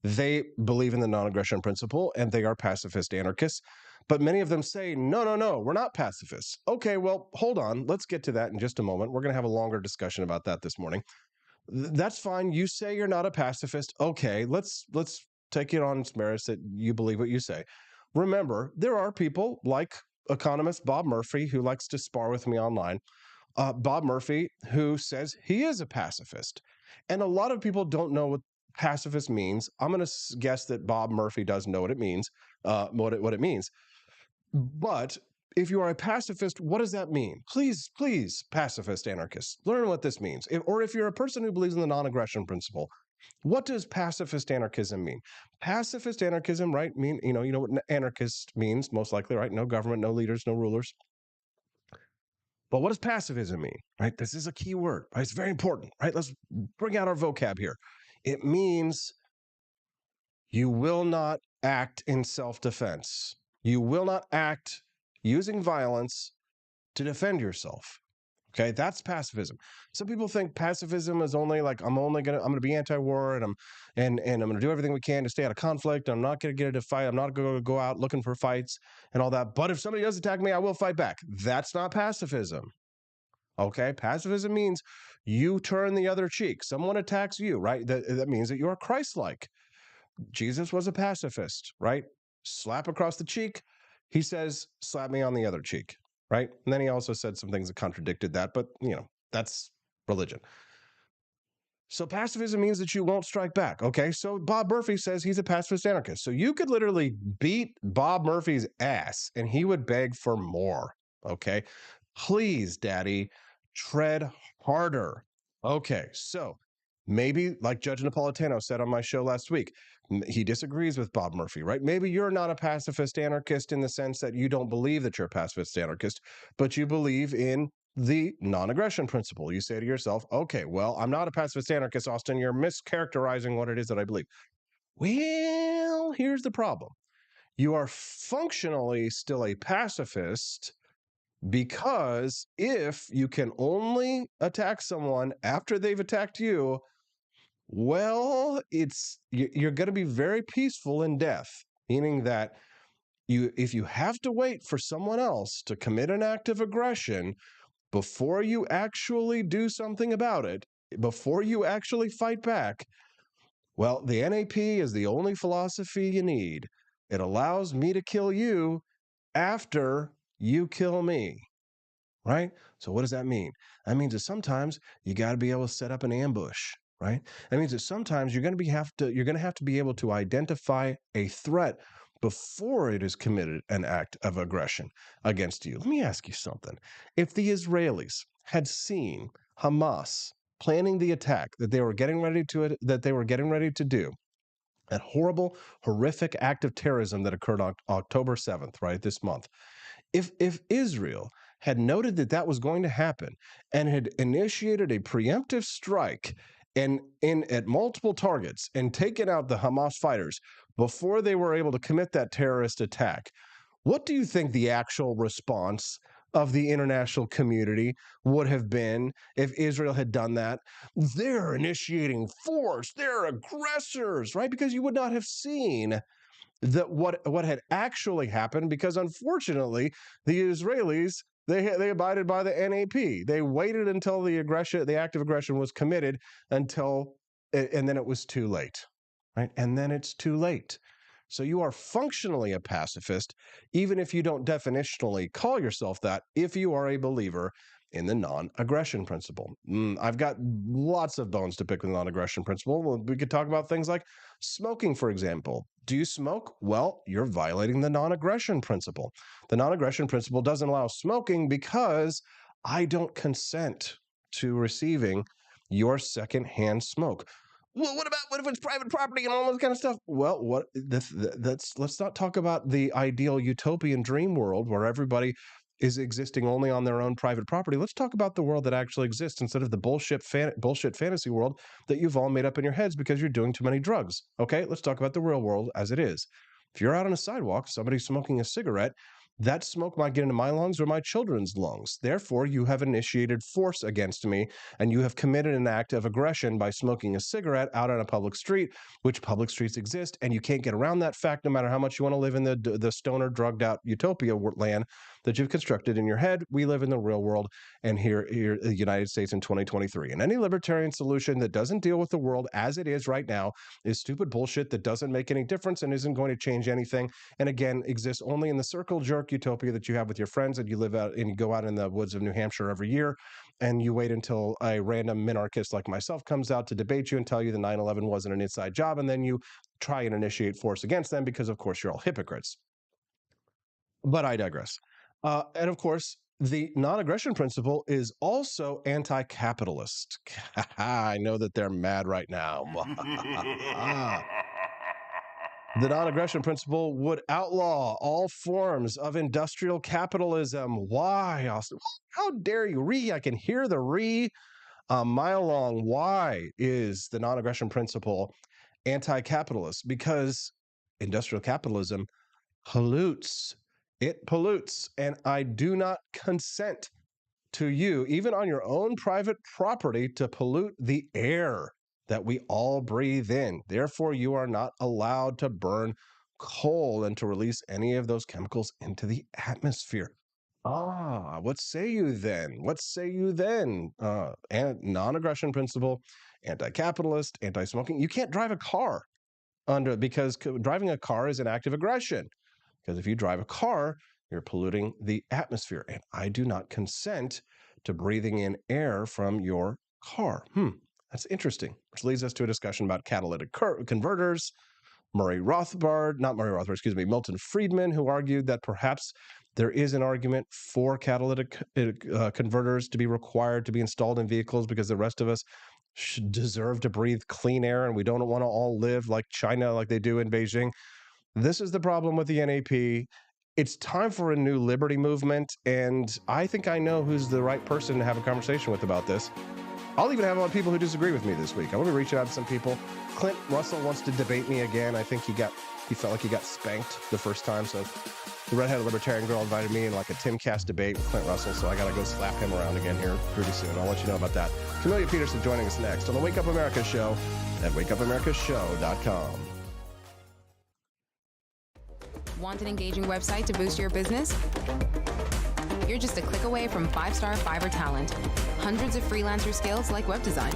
they believe in the non-aggression principle and they are pacifist anarchists. But many of them say, no, we're not pacifists. Okay, well, hold on. Let's get to that in just a moment. We're going to have a longer discussion about that this morning. That's fine. You say you're not a pacifist. Okay, let's take it on its merits that you believe what you say. Remember, there are people like economist Bob Murphy, who likes to spar with me online. Bob Murphy, who says he is a pacifist. And a lot of people don't know what pacifist means. I'm going to guess that Bob Murphy does know what it means, what it means. But if you are a pacifist, what does that mean? Please, pacifist anarchists, learn what this means. Or if you're a person who believes in the non-aggression principle, what does pacifist anarchism mean? Pacifist anarchism, right? You know what anarchist means, most likely, right? No government, no leaders, no rulers. But what does pacifism mean, right? This is a key word, right? It's very important, right? Let's bring out our vocab here. It means you will not act in self-defense. You will not act using violence to defend yourself. Okay, that's pacifism. Some people think pacifism is only like I'm gonna be anti-war and I'm gonna do everything we can to stay out of conflict. I'm not gonna get into a fight. I'm not gonna go out looking for fights and all that. But if somebody does attack me, I will fight back. That's not pacifism. Okay, pacifism means you turn the other cheek. Someone attacks you, right? That means that you are Christ-like. Jesus was a pacifist, right? Slap across the cheek. He says, slap me on the other cheek, right? And then he also said some things that contradicted that, but that's religion. So pacifism means that you won't strike back. Okay, so Bob Murphy says he's a pacifist anarchist. So you could literally beat Bob Murphy's ass and he would beg for more. Okay, please, Daddy, tread harder. Okay, so maybe like Judge Napolitano said on my show last week, he disagrees with Bob Murphy, right? Maybe you're not a pacifist anarchist in the sense that you don't believe that you're a pacifist anarchist, but you believe in the non-aggression principle. You say to yourself, okay, well, I'm not a pacifist anarchist, Austin. You're mischaracterizing what it is that I believe. Well, here's the problem. You are functionally still a pacifist because if you can only attack someone after they've attacked you, well, you're going to be very peaceful in death, meaning that if you have to wait for someone else to commit an act of aggression before you actually do something about it, before you actually fight back, well, the NAP is the only philosophy you need. It allows me to kill you after you kill me. Right? So what does that mean? That means that sometimes you got to be able to set up an ambush, right? That means that sometimes you're going to have to be able to identify a threat before it has committed an act of aggression against you. Let me ask you something. If the Israelis had seen Hamas planning the attack that they were getting ready to do, that horrible, horrific act of terrorism that occurred on October 7th, right, this month, if Israel had noted that that was going to happen and had initiated a preemptive strike and at multiple targets and taken out the Hamas fighters before they were able to commit that terrorist attack, what do you think the actual response of the international community would have been if Israel had done that? They're initiating force. They're aggressors, right? Because you would not have seen that what had actually happened, because unfortunately the Israelis, they abided by the NAP. They waited until the act of aggression was committed and then it was too late, right? And then it's too late. So you are functionally a pacifist, even if you don't definitionally call yourself that, if you are a believer in the non-aggression principle. I've got lots of bones to pick with the non-aggression principle. We could talk about things like smoking, for example. Do you smoke? Well, you're violating the non-aggression principle. The non-aggression principle doesn't allow smoking because I don't consent to receiving your secondhand smoke. Well, what if it's private property and all this kind of stuff? Well, let's not talk about the ideal utopian dream world where everybody is existing only on their own private property. Let's talk about the world that actually exists instead of the bullshit fantasy world that you've all made up in your heads because you're doing too many drugs. Okay, let's talk about the real world as it is. If you're out on a sidewalk, somebody's smoking a cigarette, that smoke might get into my lungs or my children's lungs. Therefore, you have initiated force against me, and you have committed an act of aggression by smoking a cigarette out on a public street, which public streets exist, and you can't get around that fact no matter how much you want to live in the stoner, drugged-out utopia land that you've constructed in your head. We live in the real world, and here in the United States in 2023. And any libertarian solution that doesn't deal with the world as it is right now is stupid bullshit that doesn't make any difference and isn't going to change anything, and again, exists only in the circle jerk utopia that you have with your friends, and you live out and you go out in the woods of New Hampshire every year, and you wait until a random minarchist like myself comes out to debate you and tell you the 9/11 wasn't an inside job, and then you try and initiate force against them because, of course, you're all hypocrites. But I digress. And of course, the non-aggression principle is also anti-capitalist. I know that they're mad right now. The non-aggression principle would outlaw all forms of industrial capitalism. Why, Austin? How dare you? I can hear the a mile long. Why is the non-aggression principle anti-capitalist? Because industrial capitalism pollutes. It pollutes, and I do not consent to you, even on your own private property, to pollute the air that we all breathe in. Therefore, you are not allowed to burn coal and to release any of those chemicals into the atmosphere. What say you then? And non-aggression principle, anti-capitalist, anti-smoking. You can't drive a car because driving a car is an act of aggression. Because if you drive a car, you're polluting the atmosphere. And I do not consent to breathing in air from your car. That's interesting. Which leads us to a discussion about catalytic converters. Milton Friedman, who argued that perhaps there is an argument for catalytic converters to be required to be installed in vehicles because the rest of us should deserve to breathe clean air and we don't want to all live like China, like they do in Beijing. This is the problem with the NAP. It's time for a new liberty movement, and I think I know who's the right person to have a conversation with about this. I'll even have a lot of people who disagree with me this week. I'm going to be reaching out to some people. Clint Russell wants to debate me again. I think he felt like he got spanked the first time, so the redheaded libertarian girl invited me in like a Timcast debate with Clint Russell, so I got to go slap him around again here pretty soon. I'll let you know about that. Camelia Peterson joining us next on the Wake Up America Show at wakeupAmericaShow.com. Want an engaging website to boost your business? You're just a click away from 5-star Fiverr talent. Hundreds of freelancer skills like web design.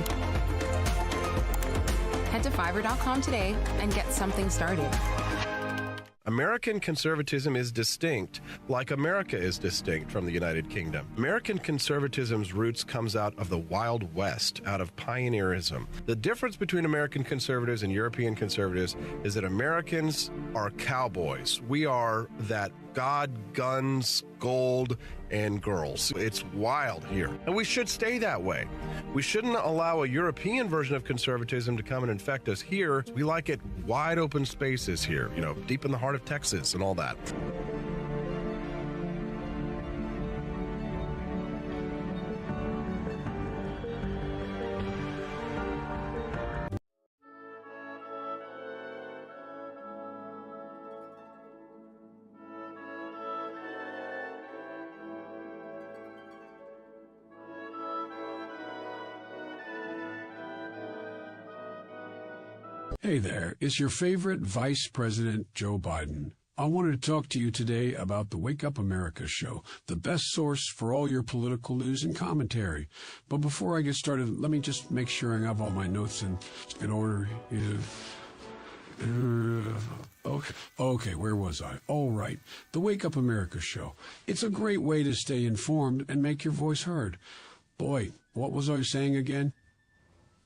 Head to Fiverr.com today and get something started. American conservatism is distinct, like America is distinct from the United Kingdom. American conservatism's roots comes out of the Wild West, out of pioneerism. The difference between American conservatives and European conservatives is that Americans are cowboys. We are that God, guns, gold, and girls. It's wild here. And we should stay that way. We shouldn't allow a European version of conservatism to come and infect us here. We like it wide open spaces here, you know, deep in the heart of Texas and all that. Hey there, it's your favorite Vice President Joe Biden. I wanted to talk to you today about the Wake Up America show, the best source for all your political news and commentary. But before I get started, let me just make sure I have all my notes in order. Okay, where was I? All right, the Wake Up America show. It's a great way to stay informed and make your voice heard. Boy, what was I saying again?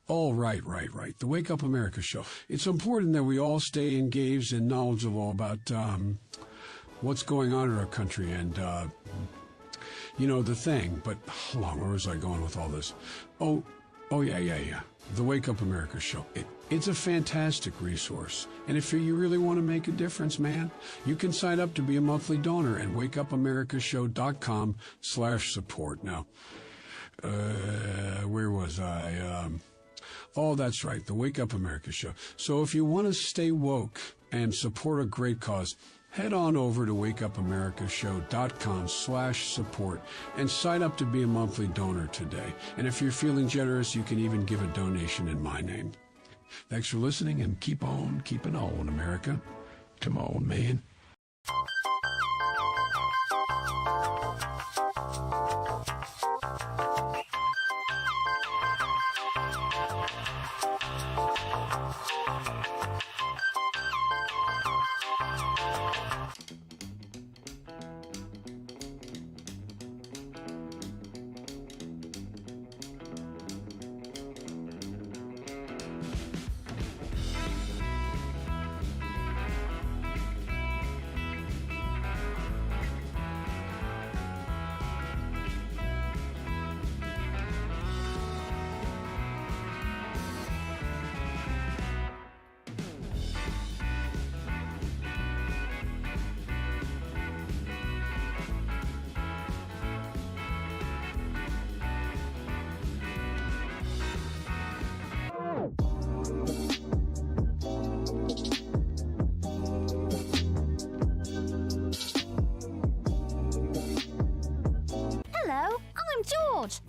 Oh, right. The Wake Up America show. It's important that we all stay engaged and knowledgeable about what's going on in our country and, you know, the thing. But hold on, where was I going with all this? Oh, yeah. The Wake Up America show. It's a fantastic resource. And if you really want to make a difference, man, you can sign up to be a monthly donor at wakeupAmericaShow.com/support. Now, where was I? Oh, that's right, the Wake Up America show. So if you want to stay woke and support a great cause, head on over to wakeupAmericaShow.com/support and sign up to be a monthly donor today. And if you're feeling generous, you can even give a donation in my name. Thanks for listening, and keep on keeping on, America. Come on, man.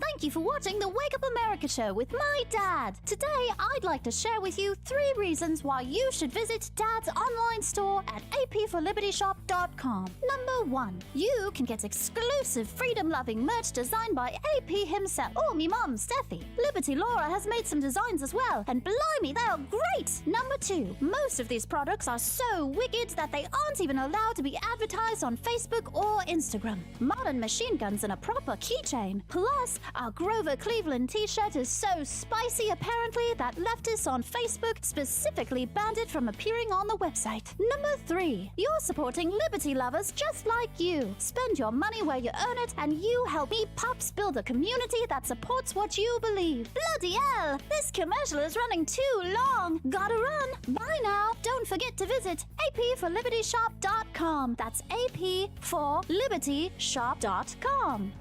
Thank you for watching the Wake Up America show with my dad. Today, I'd like to share with you 3 reasons why you should visit Dad's online store at apforlibertyshop.com. Number 1, you can get exclusive freedom-loving merch designed by AP himself or me mom, Steffi. Liberty Laura has made some designs as well, and blimey, they are great. Number 2, most of these products are so wicked that they aren't even allowed to be advertised on Facebook or Instagram. Modern machine guns and a proper keychain. Plus, our Grover Cleveland t-shirt is so spicy apparently that leftists on Facebook specifically banned it from appearing on the website. Number 3, you're supporting liberty lovers just like you. Spend your money where you earn it, and you help me pups build a community that supports what you believe. Bloody hell, this commercial is running too long. Gotta run. Bye now. Don't forget to visit apforlibertyshop.com. That's apforlibertyshop.com.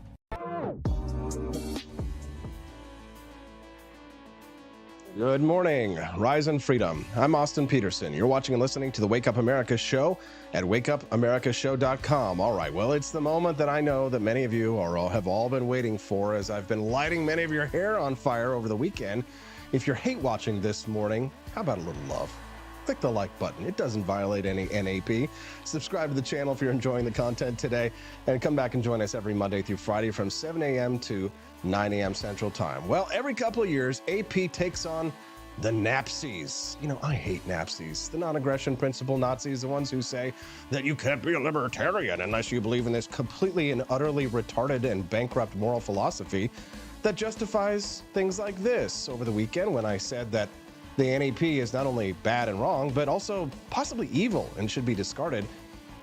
Good morning, Rise and Freedom. I'm Austin Peterson. You're watching and listening to the Wake Up America show at wakeupAmericaShow.com. All right, well, it's the moment that I know that many of you have all been waiting for, as I've been lighting many of your hair on fire over the weekend. If you're hate watching this morning, how about a little love? Click the like button. It doesn't violate any NAP. Subscribe to the channel if you're enjoying the content today, and come back and join us every Monday through Friday from 7 a.m. to 9 a.m. Central Time. Well, every couple of years, AP takes on the NAPzis. You know, I hate NAPzis. The non-aggression principle Nazis, the ones who say that you can't be a libertarian unless you believe in this completely and utterly retarded and bankrupt moral philosophy that justifies things like this. Over the weekend, when I said that the NAP is not only bad and wrong, but also possibly evil and should be discarded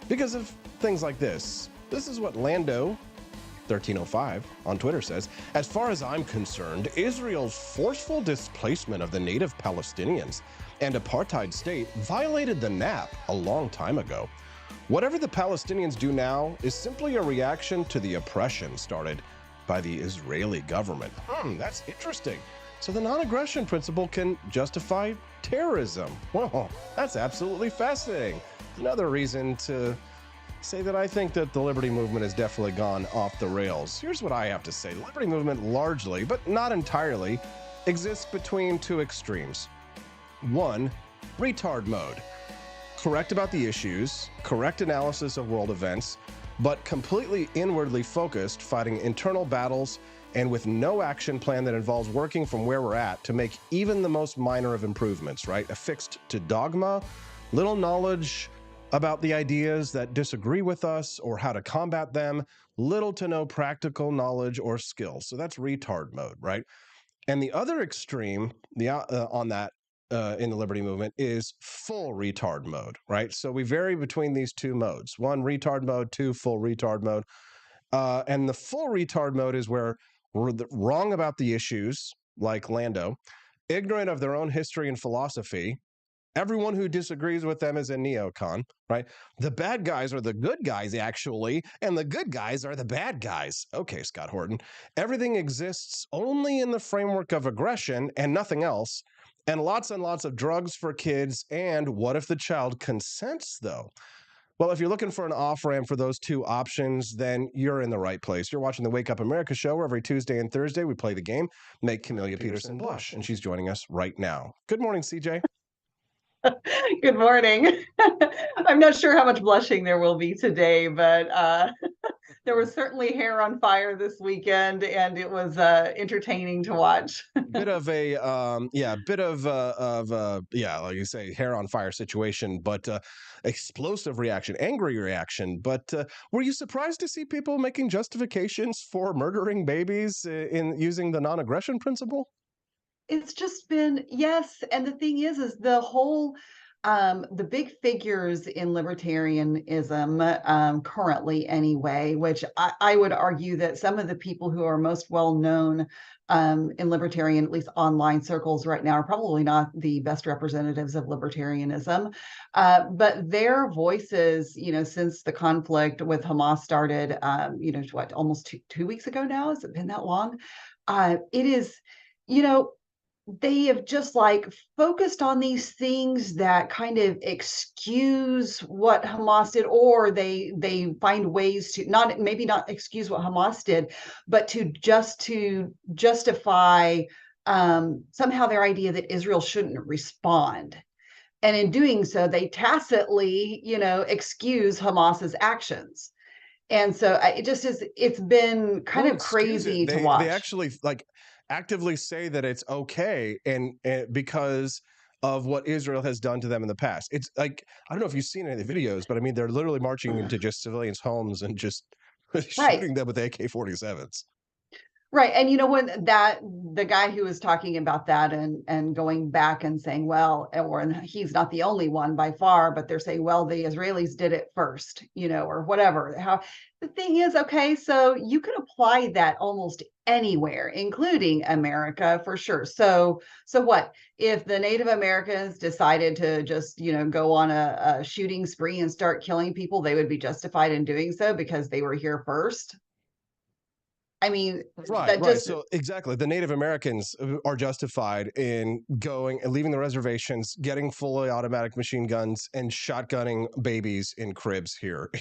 because of things like this. This is what Lando 1305 on Twitter says, as far as I'm concerned, Israel's forceful displacement of the native Palestinians and apartheid state violated the NAP a long time ago. Whatever the Palestinians do now is simply a reaction to the oppression started by the Israeli government. That's interesting. So the non-aggression principle can justify terrorism. Well, that's absolutely fascinating. Another reason to say that I think that the liberty movement has definitely gone off the rails. Here's what I have to say. The liberty movement largely, but not entirely, exists between two extremes. One, retard mode. Correct about the issues, correct analysis of world events, but completely inwardly focused, fighting internal battles and with no action plan that involves working from where we're at to make even the most minor of improvements, right? Affixed to dogma, little knowledge about the ideas that disagree with us or how to combat them, little to no practical knowledge or skill. So that's retard mode, right? And the other extreme on that in the liberty movement is full retard mode, right? So we vary between these two modes. One, retard mode, two, full retard mode. And the full retard mode is where we're wrong about the issues, like Lando, ignorant of their own history and philosophy. Everyone who disagrees with them is a neocon, right? The bad guys are the good guys, actually, and the good guys are the bad guys. Okay, Scott Horton. Everything exists only in the framework of aggression and nothing else, and lots of drugs for kids. And what if the child consents, though? Well, if you're looking for an off-ramp for those two options, then you're in the right place. You're watching the Wake Up America show, where every Tuesday and Thursday we play the game, Make Camelia Peterson Blush, and she's joining us right now. Good morning, CJ. Good morning. I'm not sure how much blushing there will be today, but there was certainly hair on fire this weekend, and it was entertaining to watch. Bit of a like you say, hair on fire situation, but explosive reaction, angry reaction. But were you surprised to see people making justifications for murdering babies in using the non-aggression principle? It's just been, yes. And the thing is the whole, the big figures in libertarianism, currently anyway, which I would argue that some of the people who are most well known in libertarian, at least online circles right now, are probably not the best representatives of libertarianism. But their voices, since the conflict with Hamas started, almost two weeks ago now? Has it been that long? It is, they have just focused on these things that kind of excuse what Hamas did, or they find ways to not excuse what Hamas did, but to justify somehow their idea that Israel shouldn't respond. And in doing so, they tacitly, excuse Hamas's actions. And so it's been kind of crazy to watch. They actually actively say that it's okay and because of what Israel has done to them in the past. It's I don't know if you've seen any of the videos, but I mean, they're literally marching into just civilians' homes and just shooting them with AK-47s. Right. And when the guy who was talking about that and going back and saying, well, and he's not the only one by far, but they're saying, well, the Israelis did it first, or whatever. How the thing is, okay, so you can apply that almost anywhere, including America, for sure. So what if the Native Americans decided to just, go on a shooting spree and start killing people? They would be justified in doing so because they were here first. I mean, right. So exactly, the Native Americans are justified in going and leaving the reservations, getting fully automatic machine guns and shotgunning babies in cribs here,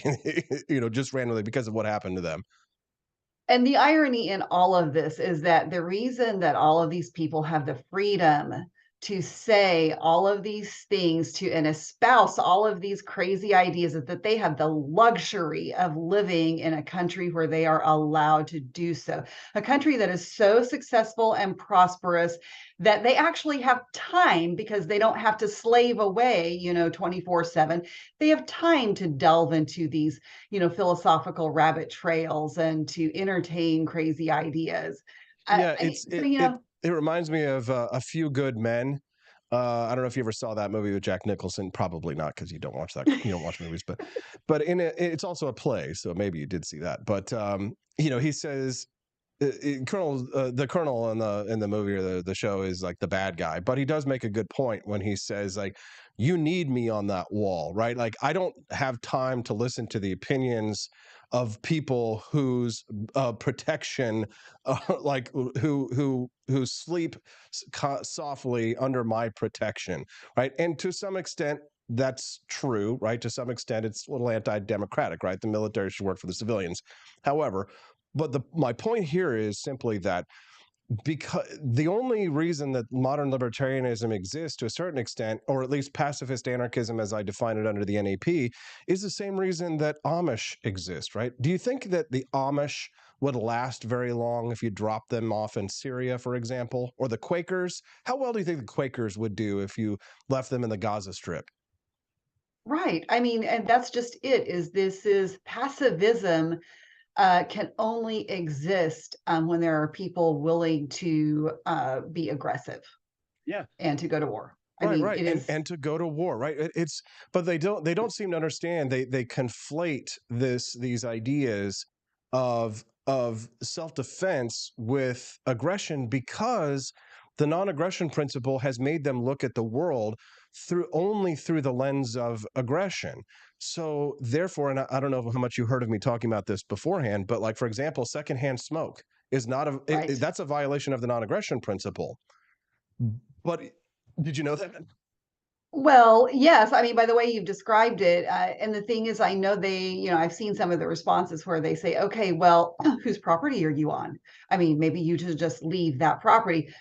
just randomly because of what happened to them. And the irony in all of this is that the reason that all of these people have the freedom to say all of these things and espouse all of these crazy ideas that they have the luxury of living in a country where they are allowed to do so, a country that is so successful and prosperous that they actually have time because they don't have to slave away, 24/7. They have time to delve into these, philosophical rabbit trails and to entertain crazy ideas. Yeah, it So, reminds me of A Few Good Men. I don't know if you ever saw that movie with Jack Nicholson. Probably not, because you don't watch that. You don't watch movies, but in it, it's also a play, so maybe you did see that. But he says the colonel in the movie or the show is like the bad guy, but he does make a good point when he says, like, you need me on that wall, right? Like, I don't have time to listen to the opinions of people whose protection, like who sleep softly under my protection, right? And to some extent, that's true, right? To some extent, it's a little anti-democratic, right? The military should work for the civilians. However, but my point here is simply that because the only reason that modern libertarianism exists to a certain extent, or at least pacifist anarchism as I define it under the NAP, is the same reason that Amish exist, right? Do you think that the Amish would last very long if you dropped them off in Syria, for example? Or the Quakers? How well do you think the Quakers would do if you left them in the Gaza Strip? right. I mean, and that's just it, this is pacifism can only exist when there are people willing to be aggressive. Yeah. And to go to war. I Right, mean, right, it is. and to go to war, right? But they don't seem to understand. They conflate these ideas of self-defense with aggression, because the non-aggression principle has made them look at the world only through the lens of aggression. So therefore, and I don't know how much you heard of me talking about this beforehand, but like, for example, secondhand smoke is not that's a violation of the non-aggression principle. But did you know that? Well, yes. I mean, by the way you've described it, and the thing is, I know I've seen some of the responses where they say, okay, well, whose property are you on? I mean, maybe you should just leave that property.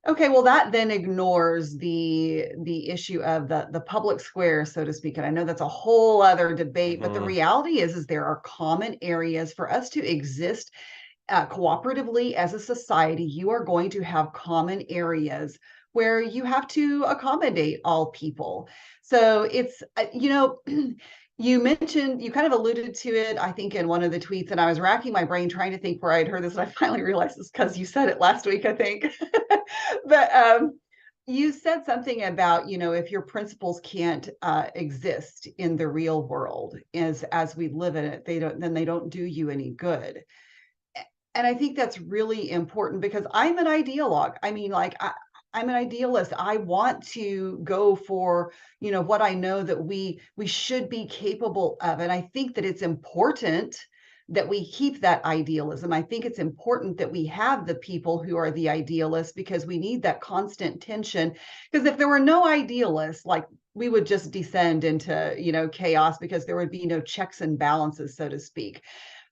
Okay, well, that then ignores the issue of the public square, so to speak. And I know that's a whole other debate, but the reality is there are common areas for us to exist cooperatively as a society. You are going to have common areas where you have to accommodate all people. So it's, you mentioned, you kind of alluded to it, I think, in one of the tweets, and I was racking my brain trying to think where I'd heard this, and I finally realized it's because you said it last week, I think. But you said something about, if your principles can't exist in the real world as we live in it, then they don't do you any good. And I think that's really important because I'm an ideologue. I mean, like, I'm an idealist. I want to go for, what I know that we should be capable of. And I think that it's important that we keep that idealism. I think it's important that we have the people who are the idealists, because we need that constant tension. Because if there were no idealists, like, we would just descend into, chaos, because there would be no checks and balances, so to speak.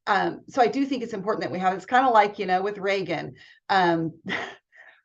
So I do think it's important that we have. It's kind of like, with Reagan.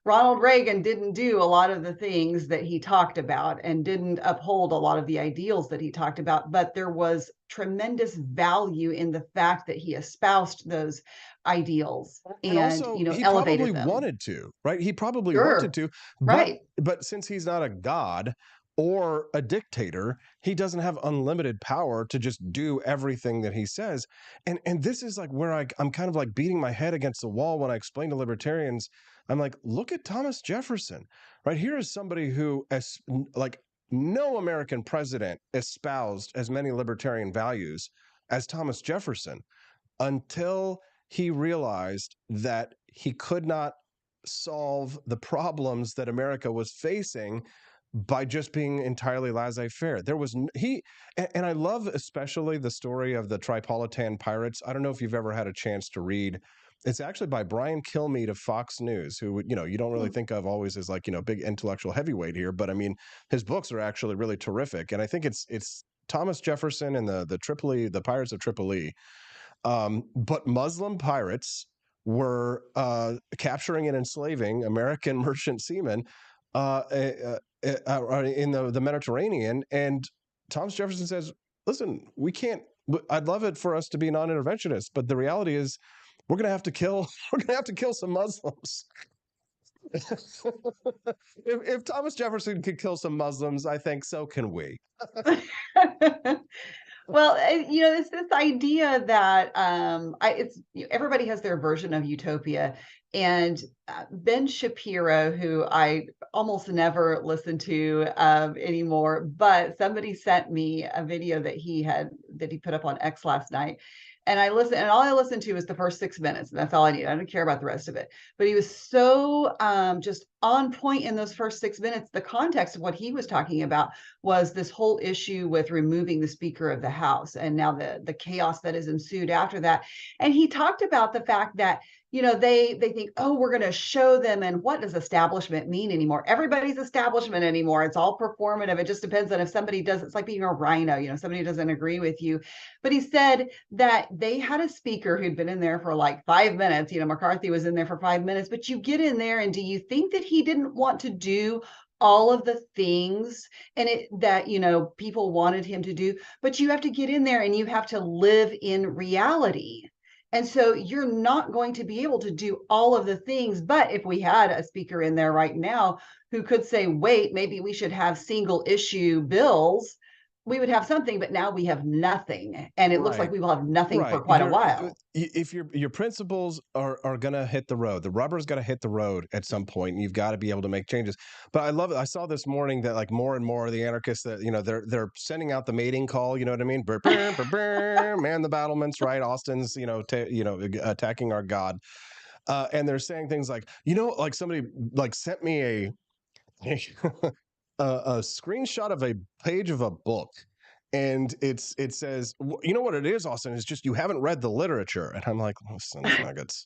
Ronald Reagan didn't do a lot of the things that he talked about and didn't uphold a lot of the ideals that he talked about, but there was tremendous value in the fact that he espoused those ideals and also, he elevated probably them. wanted to, right? He probably Sure. wanted to, right? But since he's not a god or a dictator, he doesn't have unlimited power to just do everything that he says. And this is like where I'm kind of like beating my head against the wall when I explain to libertarians. I'm like, look at Thomas Jefferson, right? Here is somebody who, like, no American president espoused as many libertarian values as Thomas Jefferson, until he realized that he could not solve the problems that America was facing by just being entirely laissez-faire. There was and I love especially the story of the Tripolitan pirates. I don't know if you've ever had a chance to read. It's actually by Brian Kilmeade of Fox News, who, you don't really think of always as, like, big intellectual heavyweight here, but I mean, his books are actually really terrific. And I think it's Thomas Jefferson and the Tripoli, the Pirates of Tripoli. But Muslim pirates were capturing and enslaving American merchant seamen in the Mediterranean. And Thomas Jefferson says, listen, we can't, I'd love it for us to be non-interventionists, but the reality is we're going to have to kill some Muslims. if Thomas Jefferson could kill some Muslims, I think so can we. Well, it's this idea that everybody has their version of utopia, and Ben Shapiro, who I almost never listen to anymore, but somebody sent me a video that he put up on X last night. And all I listened to was the first 6 minutes, and that's all I need. I don't care about the rest of it. But he was so just on point in those first 6 minutes. The context of what he was talking about was this whole issue with removing the Speaker of the House, and now the chaos that has ensued after that. And he talked about the fact that they think, oh, we're going to show them. And what does establishment mean anymore? Everybody's establishment anymore. It's all performative. It just depends on if somebody does. It's like being a rhino, somebody doesn't agree with you. But he said that they had a speaker who'd been in there for like 5 minutes. McCarthy was in there for 5 minutes, but you get in there, and do you think that he didn't want to do all of the things that people wanted him to do? But you have to get in there and you have to live in reality. And so you're not going to be able to do all of the things. But if we had a speaker in there right now who could say, wait, maybe we should have single issue bills, we would have something. But now we have nothing. And it looks like we will have nothing for quite a while. If your principles are going to hit the road, the rubber's got to hit the road at some point, and you've got to be able to make changes. But I love it. I saw this morning that like more and more of the anarchists that they're sending out the mating call. You know what I mean? Burr, burr, burr, burr, man the battlements, right? Austin's attacking our God, and they're saying things like like somebody like sent me a screenshot of a page of a book. And it says, you know what it is, Austin? It's just you haven't read the literature. And I'm like, listen, nuggets.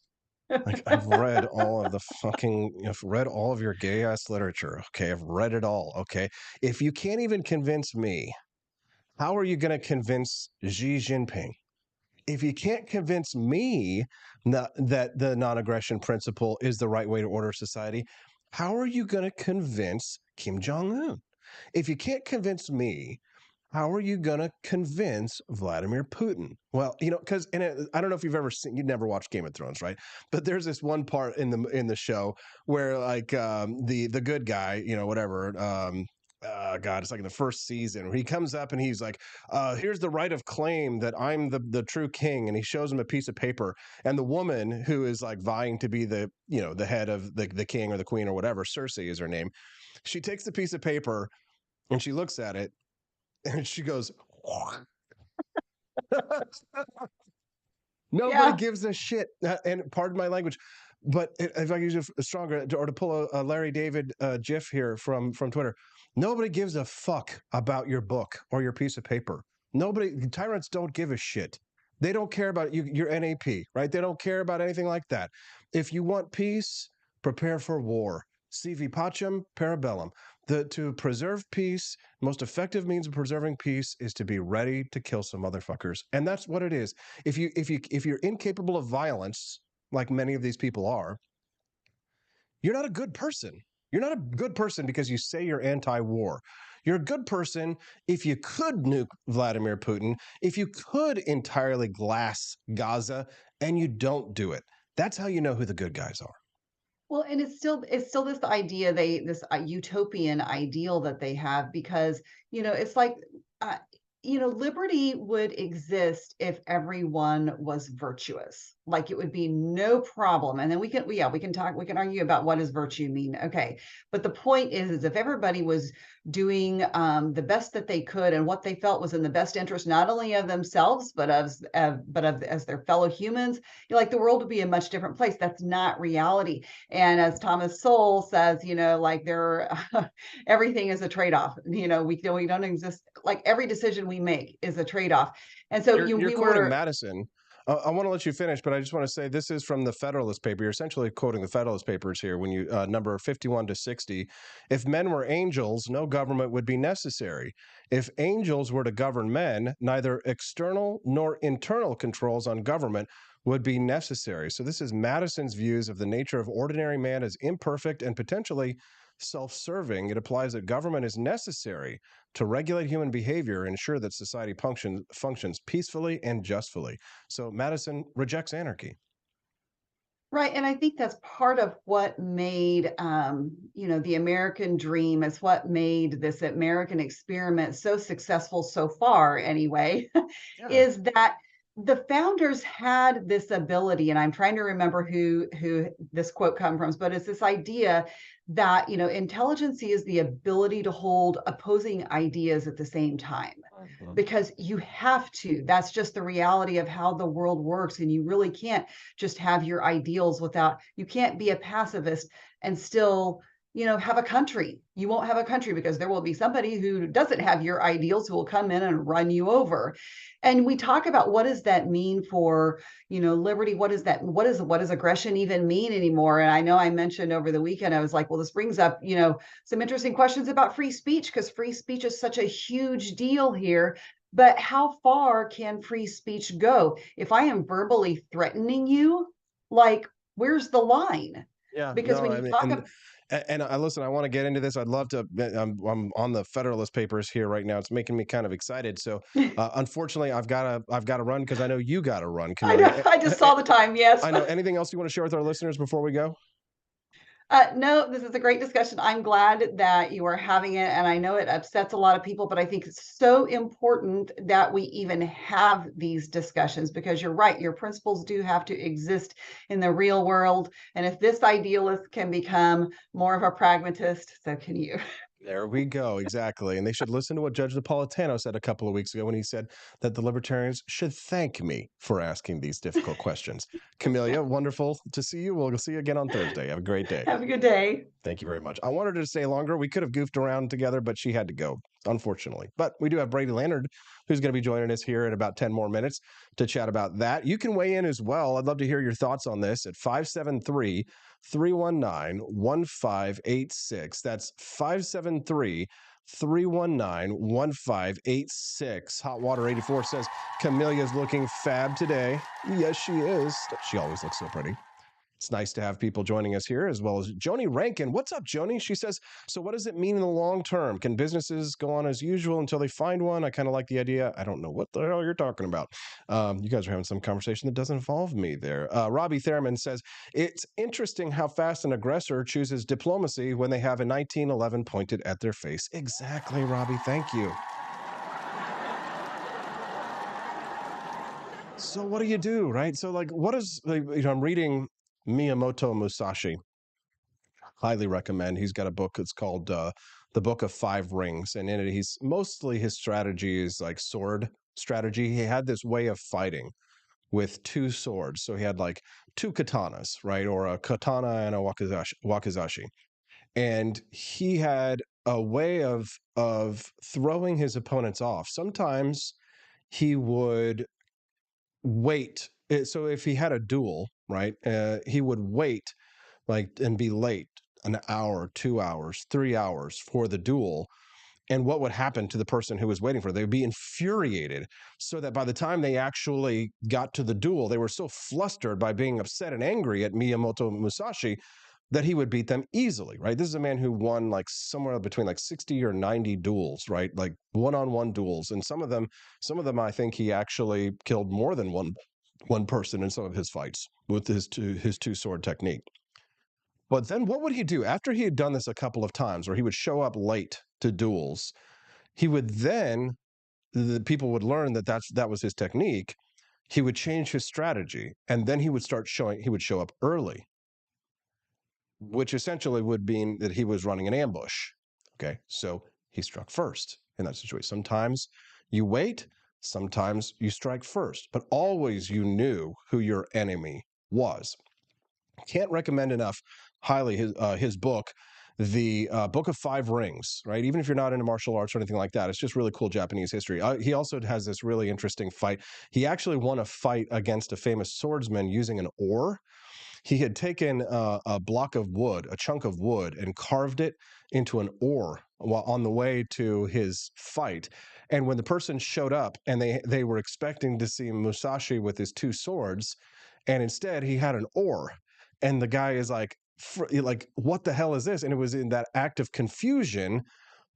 Like I've read all of your gay ass literature. Okay, I've read it all. Okay, if you can't even convince me, how are you going to convince Xi Jinping? If you can't convince me that the non-aggression principle is the right way to order society, how are you going to convince Kim Jong-un? If you can't convince me, how are you going to convince Vladimir Putin? Well, because I don't know if you've never watched Game of Thrones, right? But there's this one part in the show where like the good guy, whatever, God, it's like in the first season where he comes up and he's like, here's the right of claim that I'm the true king. And he shows him a piece of paper, and the woman who is like vying to be the head of the king or the queen or whatever, Cersei is her name. She takes the piece of paper and she looks at it, and she goes, nobody gives a shit. And pardon my language, but if I use it stronger, or to pull a Larry David GIF here from Twitter, nobody gives a fuck about your book or your piece of paper. Tyrants don't give a shit. They don't care about your NAP, right? They don't care about anything like that. If you want peace, prepare for war. Sivi pacem, parabellum. To preserve peace, most effective means of preserving peace is to be ready to kill some motherfuckers. And that's what it is. If you're incapable of violence, like many of these people are, you're not a good person. You're not a good person because you say you're anti-war. You're a good person if you could nuke Vladimir Putin, if you could entirely glass Gaza, and you don't do it. That's how you know who the good guys are. Well, and it's still this idea, this utopian ideal that they have, because it's like liberty would exist if everyone was virtuous. Like it would be no problem. And then we can argue about what does virtue mean. Okay. But the point is if everybody was doing the best that they could and what they felt was in the best interest, not only of themselves, but as their fellow humans, the world would be a much different place. That's not reality. And as Thomas Sowell says, everything is a trade-off. We don't exist. Like every decision we make is a trade-off. And so you're quoting Madison. I want to let you finish, but I just want to say this is from the Federalist paper. You're essentially quoting the Federalist Papers here when you number 51 to 60. If men were angels, no government would be necessary. If angels were to govern men, neither external nor internal controls on government would be necessary. So this is Madison's views of the nature of ordinary man as imperfect and potentially self-serving. It applies that government is necessary to regulate human behavior and ensure that society functions peacefully and justly. So Madison rejects anarchy. Right, and I think that's part of what made, the American dream. Is what made this American experiment so successful so far, anyway. Is that the founders had this ability, and I'm trying to remember who this quote comes from, but it's this idea that intelligence is the ability to hold opposing ideas at the same time, because you have to. That's just the reality of how the world works, and you really can't just have your ideals without. You can't be a pacifist and still have a country. You won't have a country because there will be somebody who doesn't have your ideals who will come in and run you over. And we talk about, what does that mean for liberty? What is that? What does aggression even mean anymore? And I know I mentioned over the weekend, I was like, well, this brings up some interesting questions about free speech, because free speech is such a huge deal here. But how far can free speech go? If I am verbally threatening you, like, where's the line? Yeah, Because no, when I you mean, talk and listen, I want to get into this. I'd love to. I'm on the Federalist Papers here right now. It's making me kind of excited. So, unfortunately, I've got to run, because I know you got to run, I know, Camelia. I just saw the time. Yes. I know. Anything else you want to share with our listeners before we go? No, this is a great discussion. I'm glad that you are having it, and I know it upsets a lot of people, but I think it's so important that we even have these discussions, because you're right. Your principles do have to exist in the real world. And if this idealist can become more of a pragmatist, so can you. There we go. Exactly. And they should listen to what Judge Napolitano said a couple of weeks ago when he said that the libertarians should thank me for asking these difficult questions. Camelia, wonderful to see you. We'll see you again on Thursday. Have a great day. Have a good day. Thank you very much. I wanted her to stay longer. We could have goofed around together, but she had to go, unfortunately. But we do have Brady Leonard, who's going to be joining us here in about 10 more minutes to chat about that. You can weigh in as well. I'd love to hear your thoughts on this at 573-319-1586. That's 573-319-1586. Hot Water 84 says Camelia's looking fab today. Yes, she is. She always looks so pretty. It's nice to have people joining us here, as well as Joni Rankin. What's up, Joni? She says, so what does it mean in the long term? Can businesses go on as usual until they find one? I kind of like the idea. I don't know what the hell you're talking about. You guys are having some conversation that doesn't involve me there. Robbie Thurman says, it's interesting how fast an aggressor chooses diplomacy when they have a 1911 pointed at their face. Exactly, Robbie. Thank you. So what do you do, right? So what is, I'm reading Miyamoto Musashi. Highly recommend. He's got a book. It's called The Book of Five Rings. And in it, his strategy is like sword strategy. He had this way of fighting with two swords. So he had like two katanas, right? Or a katana and a wakizashi. And he had a way of throwing his opponents off. Sometimes he would wait. So if he had a duel, right, he would wait and be late an hour, 2 hours, 3 hours for the duel. And what would happen to the person who was waiting for it? They would be infuriated, so that by the time they actually got to the duel, they were so flustered by being upset and angry at Miyamoto Musashi that he would beat them easily, right? This is a man who won somewhere between 60 or 90 duels, right? Like one-on-one duels. And some of them, I think he actually killed more than one person in some of his fights with his two sword technique. But then what would he do after he had done this a couple of times, where he would show up late to duels? He would then, the people would learn that was his technique. He would change his strategy, and then he would show up early, which essentially would mean that he was running an ambush. Okay, so he struck first in that situation. Sometimes you wait, sometimes you strike first, but always you knew who your enemy was. Can't recommend enough highly his book, The Book of Five Rings, right? Even if you're not into martial arts or anything like that, it's just really cool Japanese history. He also has this really interesting fight. He actually won a fight against a famous swordsman using an oar. He had taken a block of wood, a chunk of wood, and carved it into an oar while on the way to his fight. And when the person showed up and they were expecting to see Musashi with his two swords, and instead he had an oar. And the guy is like, like, what the hell is this? And it was in that act of confusion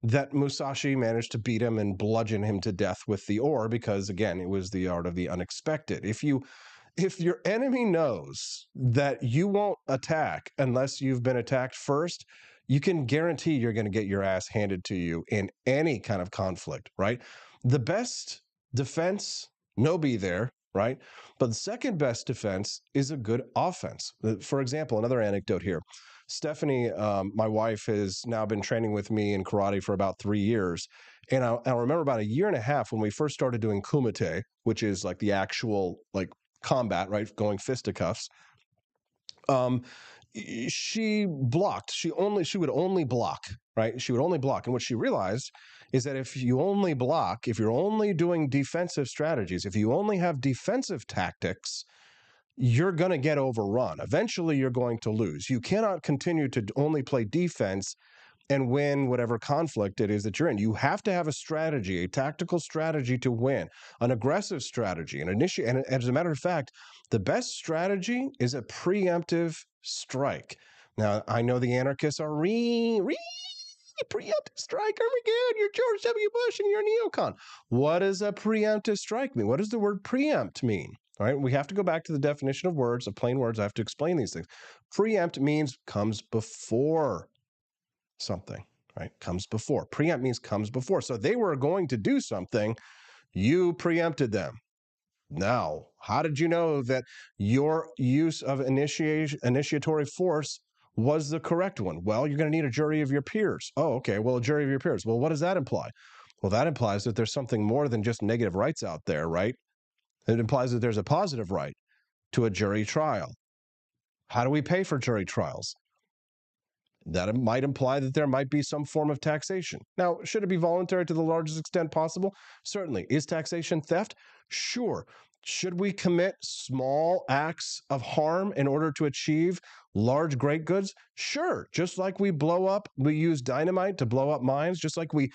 that Musashi managed to beat him and bludgeon him to death with the oar, because again, it was the art of the unexpected. If your enemy knows that you won't attack unless you've been attacked first, you can guarantee you're going to get your ass handed to you in any kind of conflict, right? The best defense, no be there, right? But the second best defense is a good offense. For example, another anecdote here. Stephanie, my wife, has now been training with me in karate for about 3 years. And I remember about 1.5 years when we first started doing kumite, which is like the actual like combat, right? Going fisticuffs. She blocked. She would only block, right? She would only block. And what she realized is that if you only block, if you're only doing defensive strategies, if you only have defensive tactics, you're going to get overrun. Eventually, you're going to lose. You cannot continue to only play defense and win whatever conflict it is that you're in. You have to have a strategy, a tactical strategy to win, an aggressive strategy, and as a matter of fact, the best strategy is a preemptive strike. Now, I know the anarchists are preemptive strike. Oh my God, you're George W. Bush and you're a neocon. What does a preemptive strike mean? What does the word preempt mean? All right, we have to go back to the definition of words, of plain words. I have to explain these things. Preempt means comes before something, right? Comes before. Preempt means comes before. So they were going to do something. You preempted them. Now, how did you know that your use of initiatory force was the correct one? Well, you're going to need a jury of your peers. Oh, okay. Well, a jury of your peers. Well, what does that imply? Well, that implies that there's something more than just negative rights out there, right? It implies that there's a positive right to a jury trial. How do we pay for jury trials? That might imply that there might be some form of taxation. Now, should it be voluntary to the largest extent possible? Certainly. Is taxation theft? Sure. Should we commit small acts of harm in order to achieve large great goods? Sure. Just like we use dynamite to blow up mines, just like we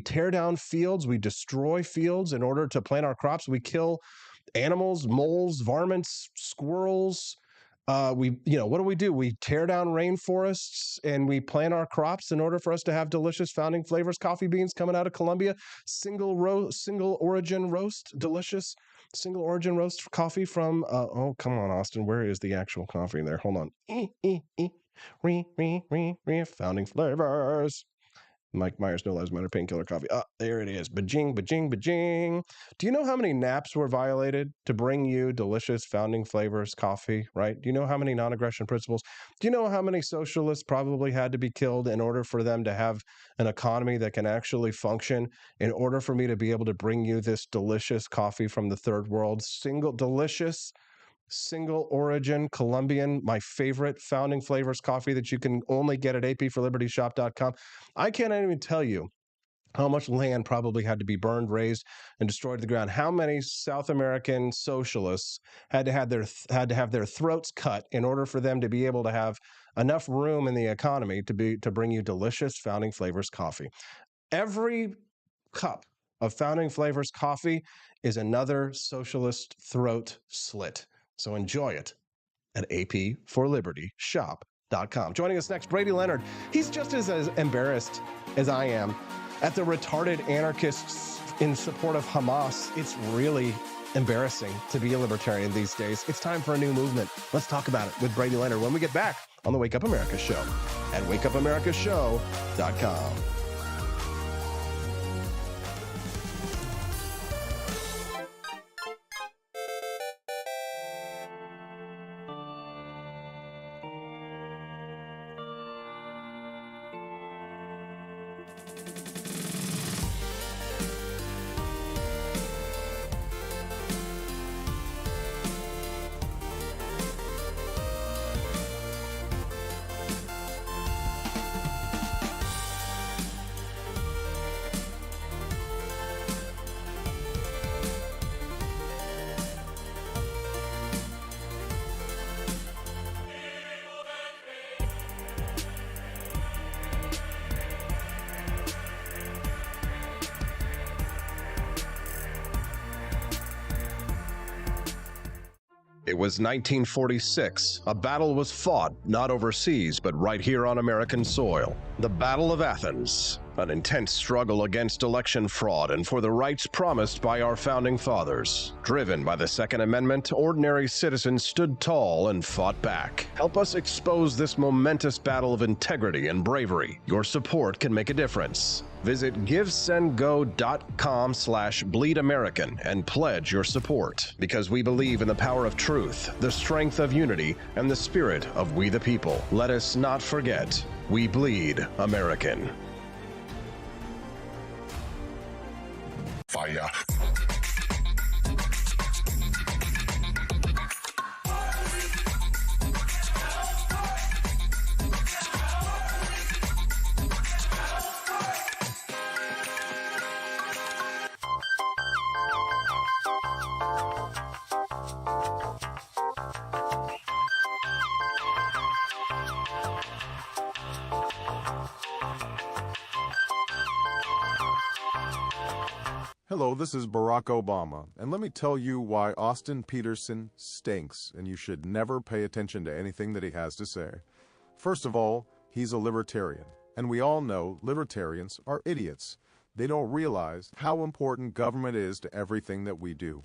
tear down fields, we destroy fields in order to plant our crops, we kill animals, moles, varmints, squirrels. What do? We tear down rainforests and we plant our crops in order for us to have delicious founding flavors, coffee beans coming out of Colombia, single origin roast, delicious single origin roast coffee from, oh, come on, Austin, where is the actual coffee there? Hold on. Founding flavors. Mike Myers, No Lives Matter, Painkiller Coffee. There it is. Bajing, bajing, bajing. Do you know how many NAPs were violated to bring you delicious founding flavors coffee, right? Do you know how many non-aggression principles? Do you know how many socialists probably had to be killed in order for them to have an economy that can actually function, in order for me to be able to bring you this delicious coffee from the third world? Single origin Colombian, my favorite founding flavors coffee that you can only get at apforlibertyshop.com. I can't even tell you how much land probably had to be burned, razed, and destroyed to the ground. How many South American socialists had to have their throats cut in order for them to be able to have enough room in the economy to bring you delicious founding flavors coffee. Every cup of founding flavors coffee is another socialist throat slit. So enjoy it at apforlibertyshop.com. Joining us next, Brady Leonard. He's just as embarrassed as I am at the retarded anarchists in support of Hamas. It's really embarrassing to be a libertarian these days. It's time for a new movement. Let's talk about it with Brady Leonard when we get back on the Wake Up America Show at wakeupAmericaShow.com. It was 1946. A battle was fought, not overseas, but right here on American soil. The Battle of Athens, an intense struggle against election fraud and for the rights promised by our founding fathers. Driven by the Second Amendment, ordinary citizens stood tall and fought back. Help us expose this momentous battle of integrity and bravery. Your support can make a difference. Visit givesendgo.com/bleedamerican and pledge your support, because we believe in the power of truth, the strength of unity, and the spirit of we the people. Let us not forget, we bleed American. Fire. Hello, this is Barack Obama, and let me tell you why Austin Petersen stinks, and you should never pay attention to anything that he has to say. First of all, he's a libertarian, and we all know libertarians are idiots. They don't realize how important government is to everything that we do.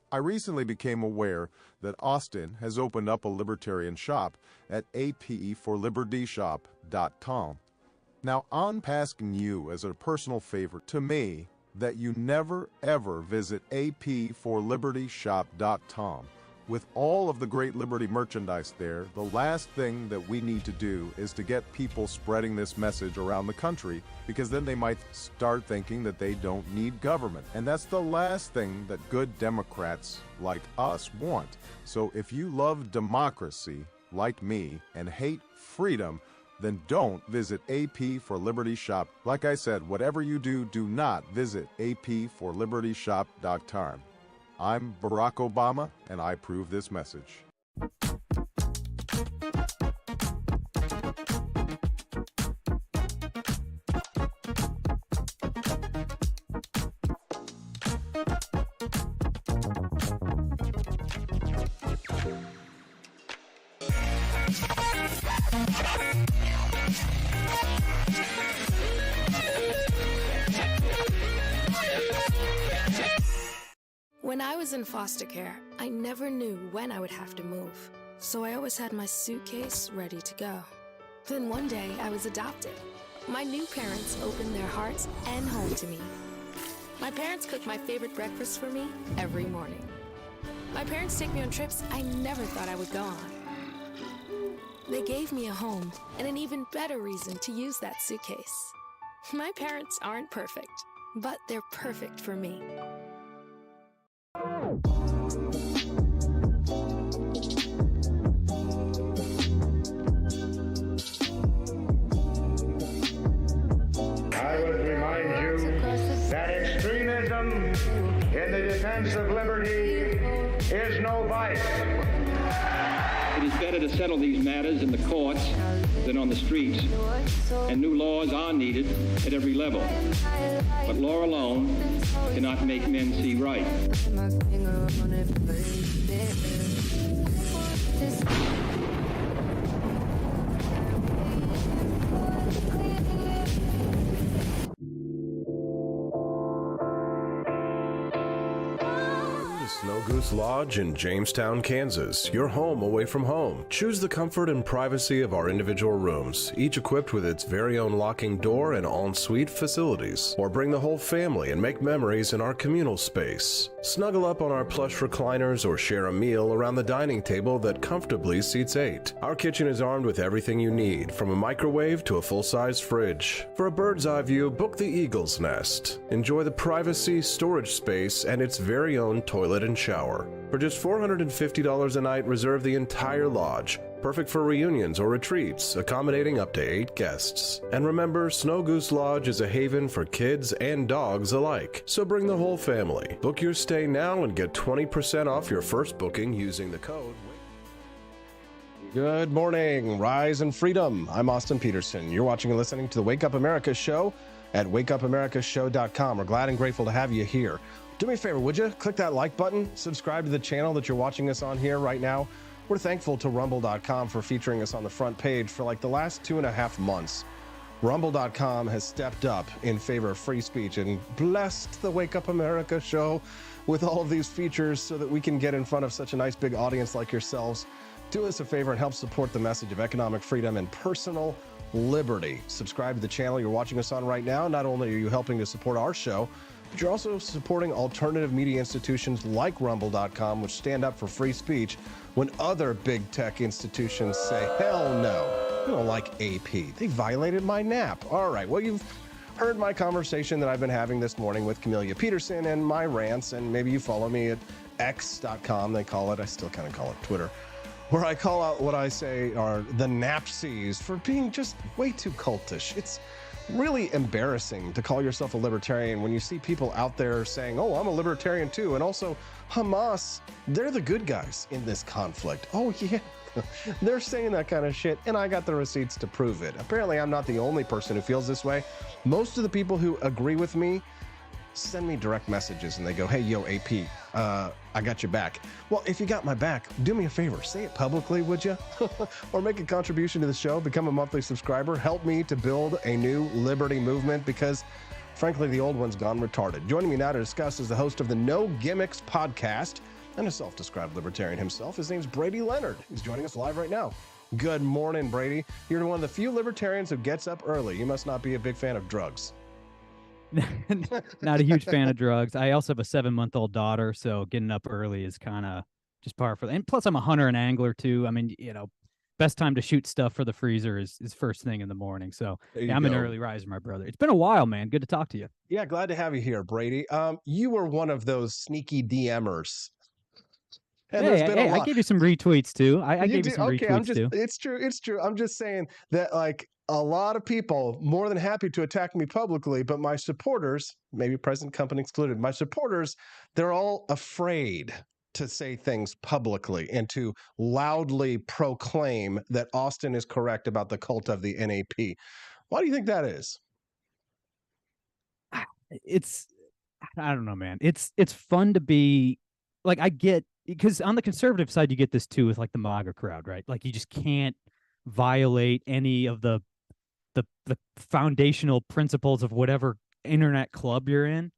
I recently became aware that Austin has opened up a libertarian shop at apforlibertyshop.com. Now, I'm asking you as a personal favor to me that you never ever visit apforlibertyshop.com. With all of the great Liberty merchandise there, the last thing that we need to do is to get people spreading this message around the country, because then they might start thinking that they don't need government. And that's the last thing that good Democrats like us want. So if you love democracy, like me, and hate freedom, then don't visit AP for Liberty Shop. Like I said, whatever you do, do not visit apforlibertyshop.com. I'm Barack Obama, and I approve this message. When I was in foster care, I never knew when I would have to move, so I always had my suitcase ready to go. Then one day, I was adopted. My new parents opened their hearts and home to me. My parents cook my favorite breakfast for me every morning. My parents take me on trips I never thought I would go on. They gave me a home and an even better reason to use that suitcase. My parents aren't perfect, but they're perfect for me. I would remind you that extremism in the defense of liberty is no vice. It is better to settle these matters in the courts than on the streets, and new laws are needed at every level. But law alone cannot make men see right. Snow Goose Lodge in Jamestown, Kansas, your home away from home. Choose the comfort and privacy of our individual rooms, each equipped with its very own locking door and en-suite facilities. Or bring the whole family and make memories in our communal space. Snuggle up on our plush recliners or share a meal around the dining table that comfortably seats 8. Our kitchen is armed with everything you need, from a microwave to a full-size fridge. For a bird's eye view, book the Eagle's Nest. Enjoy the privacy, storage space, and its very own toilet and shower. For just $450 a night, reserve the entire lodge. Perfect for reunions or retreats, accommodating up to 8 guests. And remember, Snow Goose Lodge is a haven for kids and dogs alike. So bring the whole family. Book your stay now and get 20% off your first booking using the code. Good morning, Rise and Freedom. I'm Austin Petersen. You're watching and listening to the Wake Up America show at wakeupamerica.show.com. We're glad and grateful to have you here. Do me a favor, would you? Click that like button, subscribe to the channel that you're watching us on here right now. We're thankful to Rumble.com for featuring us on the front page for like the last 2.5 months. Rumble.com has stepped up in favor of free speech and blessed the Wake Up America show with all of these features so that we can get in front of such a nice big audience like yourselves. Do us a favor and help support the message of economic freedom and personal liberty. Subscribe to the channel you're watching us on right now. Not only are you helping to support our show, but you're also supporting alternative media institutions like Rumble.com, which stand up for free speech when other big tech institutions say, hell no. I don't like AP. They violated my nap. All right. Well, you've heard my conversation that I've been having this morning with Camelia Peterson and my rants, and maybe you follow me at x.com, they call it. I still kind of call it Twitter, where I call out what I say are the NAPzis for being just way too cultish. It's really embarrassing to call yourself a libertarian when you see people out there saying, oh, I'm a libertarian too. And also Hamas, they're the good guys in this conflict. Oh, yeah. They're saying that kind of shit, and I got the receipts to prove it. Apparently, I'm not the only person who feels this way. Most of the people who agree with me send me direct messages, and they go, hey, yo, AP, I got your back. Well, if you got my back, do me a favor. Say it publicly, would you? Or make a contribution to the show, become a monthly subscriber. Help me to build a new liberty movement because, frankly, the old one's gone retarded. Joining me now to discuss is the host of the No Gimmicks podcast, and a self-described libertarian himself. His name's Brady Leonard. He's joining us live right now. Good morning, Brady. You're one of the few libertarians who gets up early. You must not be a big fan of drugs. Not a huge fan of drugs. I also have a 7-month-old daughter, so getting up early is kind of just par for. And plus, I'm a hunter and angler too. I mean, best time to shoot stuff for the freezer is first thing in the morning. So yeah, I'm an early riser, my brother. It's been a while, man. Good to talk to you. Yeah, glad to have you here, Brady. You were one of those sneaky DMers. And I gave you some retweets too. I gave you some retweets too. It's true. I'm just saying that, like, a lot of people more than happy to attack me publicly, but my supporters, maybe present company excluded, my supporters, they're all afraid to say things publicly and to loudly proclaim that Austin is correct about the cult of the NAP. Why do you think that is? I don't know, man. It's fun to be like, I get, because on the conservative side, you get this too with like the MAGA crowd, right? Like you just can't violate any of the foundational principles of whatever internet club you're in.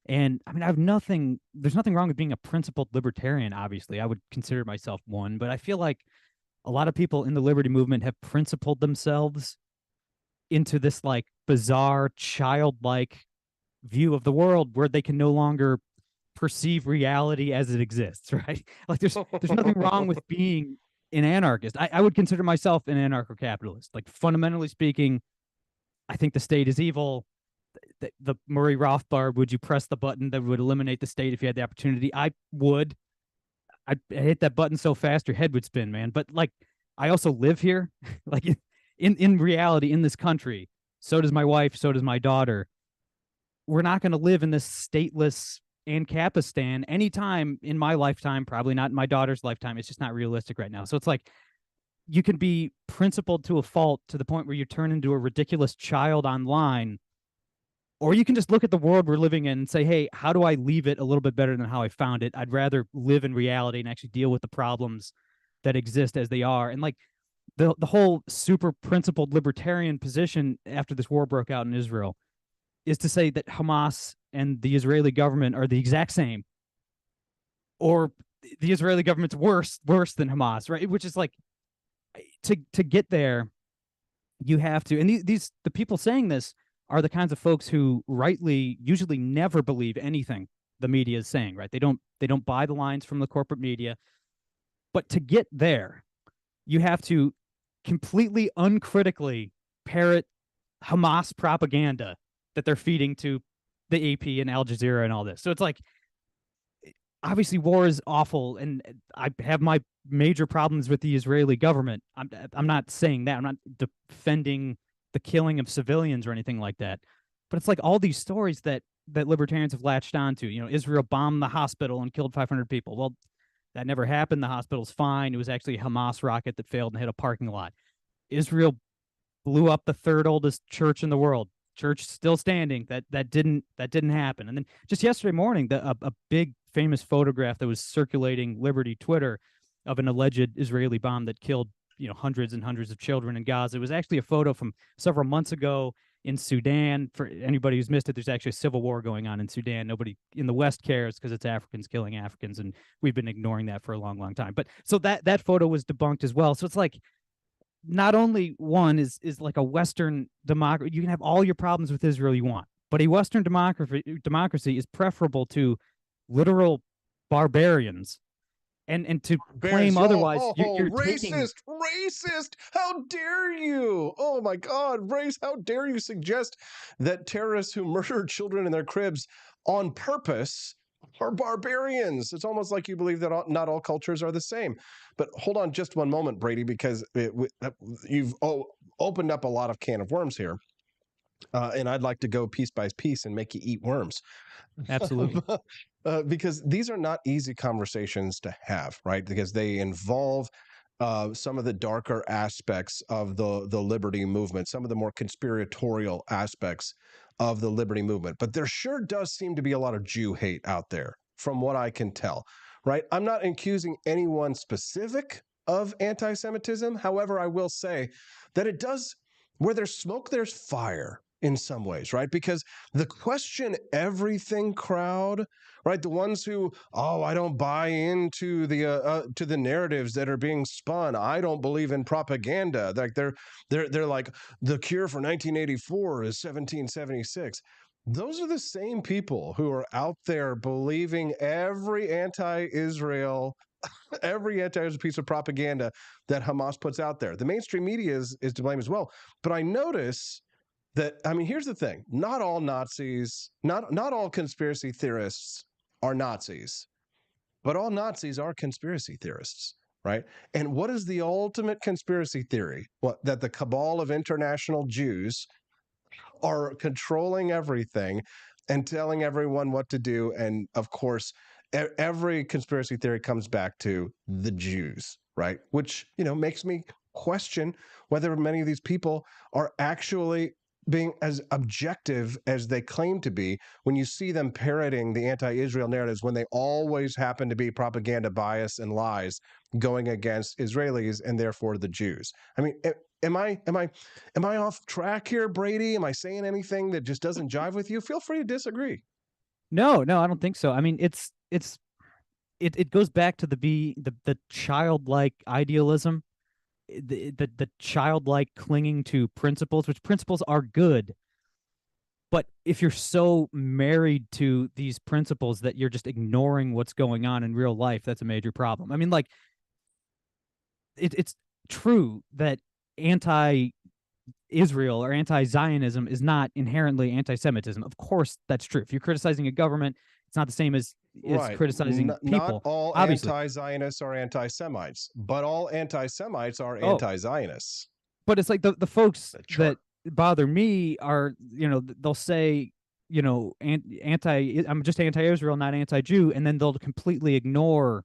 And I mean, there's nothing wrong with being a principled libertarian. Obviously, I would consider myself one, but I feel like a lot of people in the liberty movement have principled themselves into this like bizarre, childlike view of the world where they can no longer perceive reality as it exists, right? Like there's nothing wrong with being an anarchist. I would consider myself an anarcho-capitalist. Like fundamentally speaking, I think the state is evil. The Murray Rothbard, would you press the button that would eliminate the state if you had the opportunity? I would. I'd hit that button so fast your head would spin, man. But like, I also live here. Like in reality, in this country, so does my wife, so does my daughter. We're not going to live in this stateless Ancapistan anytime in my lifetime, probably not in my daughter's lifetime. It's just not realistic right now. So it's like you can be principled to a fault to the point where you turn into a ridiculous child online, or you can just look at the world we're living in and say, hey, how do I leave it a little bit better than how I found it? I'd rather live in reality and actually deal with the problems that exist as they are. And like the whole super principled libertarian position after this war broke out in Israel is to say that Hamas and the Israeli government are the exact same, or the Israeli government's worse than Hamas, right? Which is like, to get there, you have to, and the people saying this are the kinds of folks who rightly usually never believe anything the media is saying, right? They don't buy the lines from the corporate media. But to get there, you have to completely uncritically parrot Hamas propaganda that they're feeding to the AP and Al Jazeera and all this. So it's like, obviously war is awful, and I have my major problems with the Israeli government. I'm not saying that. I'm not defending the killing of civilians or anything like that. But it's like all these stories that libertarians have latched onto. Israel bombed the hospital and killed 500 people. Well, that never happened. The hospital's fine. It was actually a Hamas rocket that failed and hit a parking lot. Israel blew up the third oldest church in the world. church still standing. That didn't happen. And then just yesterday morning, a big famous photograph that was circulating Liberty Twitter of an alleged Israeli bomb that killed hundreds and hundreds of children in Gaza. It was actually a photo from several months ago in Sudan. For anybody who's missed it, there's actually a civil war going on in Sudan. Nobody in the West cares because it's Africans killing Africans, and we've been ignoring that for a long, long time. But so that photo was debunked as well. So it's like, not only one is like a Western democracy, you can have all your problems with Israel you want, but a Western democracy is preferable to literal barbarians. And to claim otherwise, you're racist, racist! How dare you? Oh my God, how dare you suggest that terrorists who murder children in their cribs on purpose are barbarians? It's almost like you believe that not all cultures are the same. But hold on just one moment, Brady, because you've opened up a lot of can of worms here. And I'd like to go piece by piece and make you eat worms. Absolutely. Because these are not easy conversations to have, right? Because they involve some of the darker aspects of the liberty movement, some of the more conspiratorial aspects of the liberty movement. But there sure does seem to be a lot of Jew hate out there, from what I can tell, right? I'm not accusing anyone specific of anti-Semitism. However, I will say that it does, where there's smoke, there's fire. In some ways, right? Because the question everything crowd, right? The ones who, I don't buy into the narratives that are being spun. I don't believe in propaganda. Like they're like, the cure for 1984 is 1776. Those are the same people who are out there believing every anti-Israel piece of propaganda that Hamas puts out there. The mainstream media is to blame as well. But I notice that, here's the thing. Not all Nazis, not all conspiracy theorists are Nazis, but all Nazis are conspiracy theorists, right? And what is the ultimate conspiracy theory? That the cabal of international Jews are controlling everything and telling everyone what to do. And of course, every conspiracy theory comes back to the Jews, right? Which, makes me question whether many of these people are actually being as objective as they claim to be when you see them parroting the anti-Israel narratives when they always happen to be propaganda bias and lies going against Israelis and therefore the Jews. Am I off track here, Brady? Am I saying anything that just doesn't jive with you? Feel free to disagree. No, I don't think so. It goes back to the childlike idealism. The childlike clinging to principles, which principles are good, but if you're so married to these principles that you're just ignoring what's going on in real life, that's a major problem. It's true that anti-Israel or anti-Zionism is not inherently anti-Semitism. Of course, that's true. If you're criticizing a government, it's not the same as criticizing people. Not all obviously. Anti-Zionists are anti-Semites, but all anti-Semites are anti-Zionists. But it's like the folks that bother me are, they'll say, I'm just anti-Israel, not anti-Jew, and then they'll completely ignore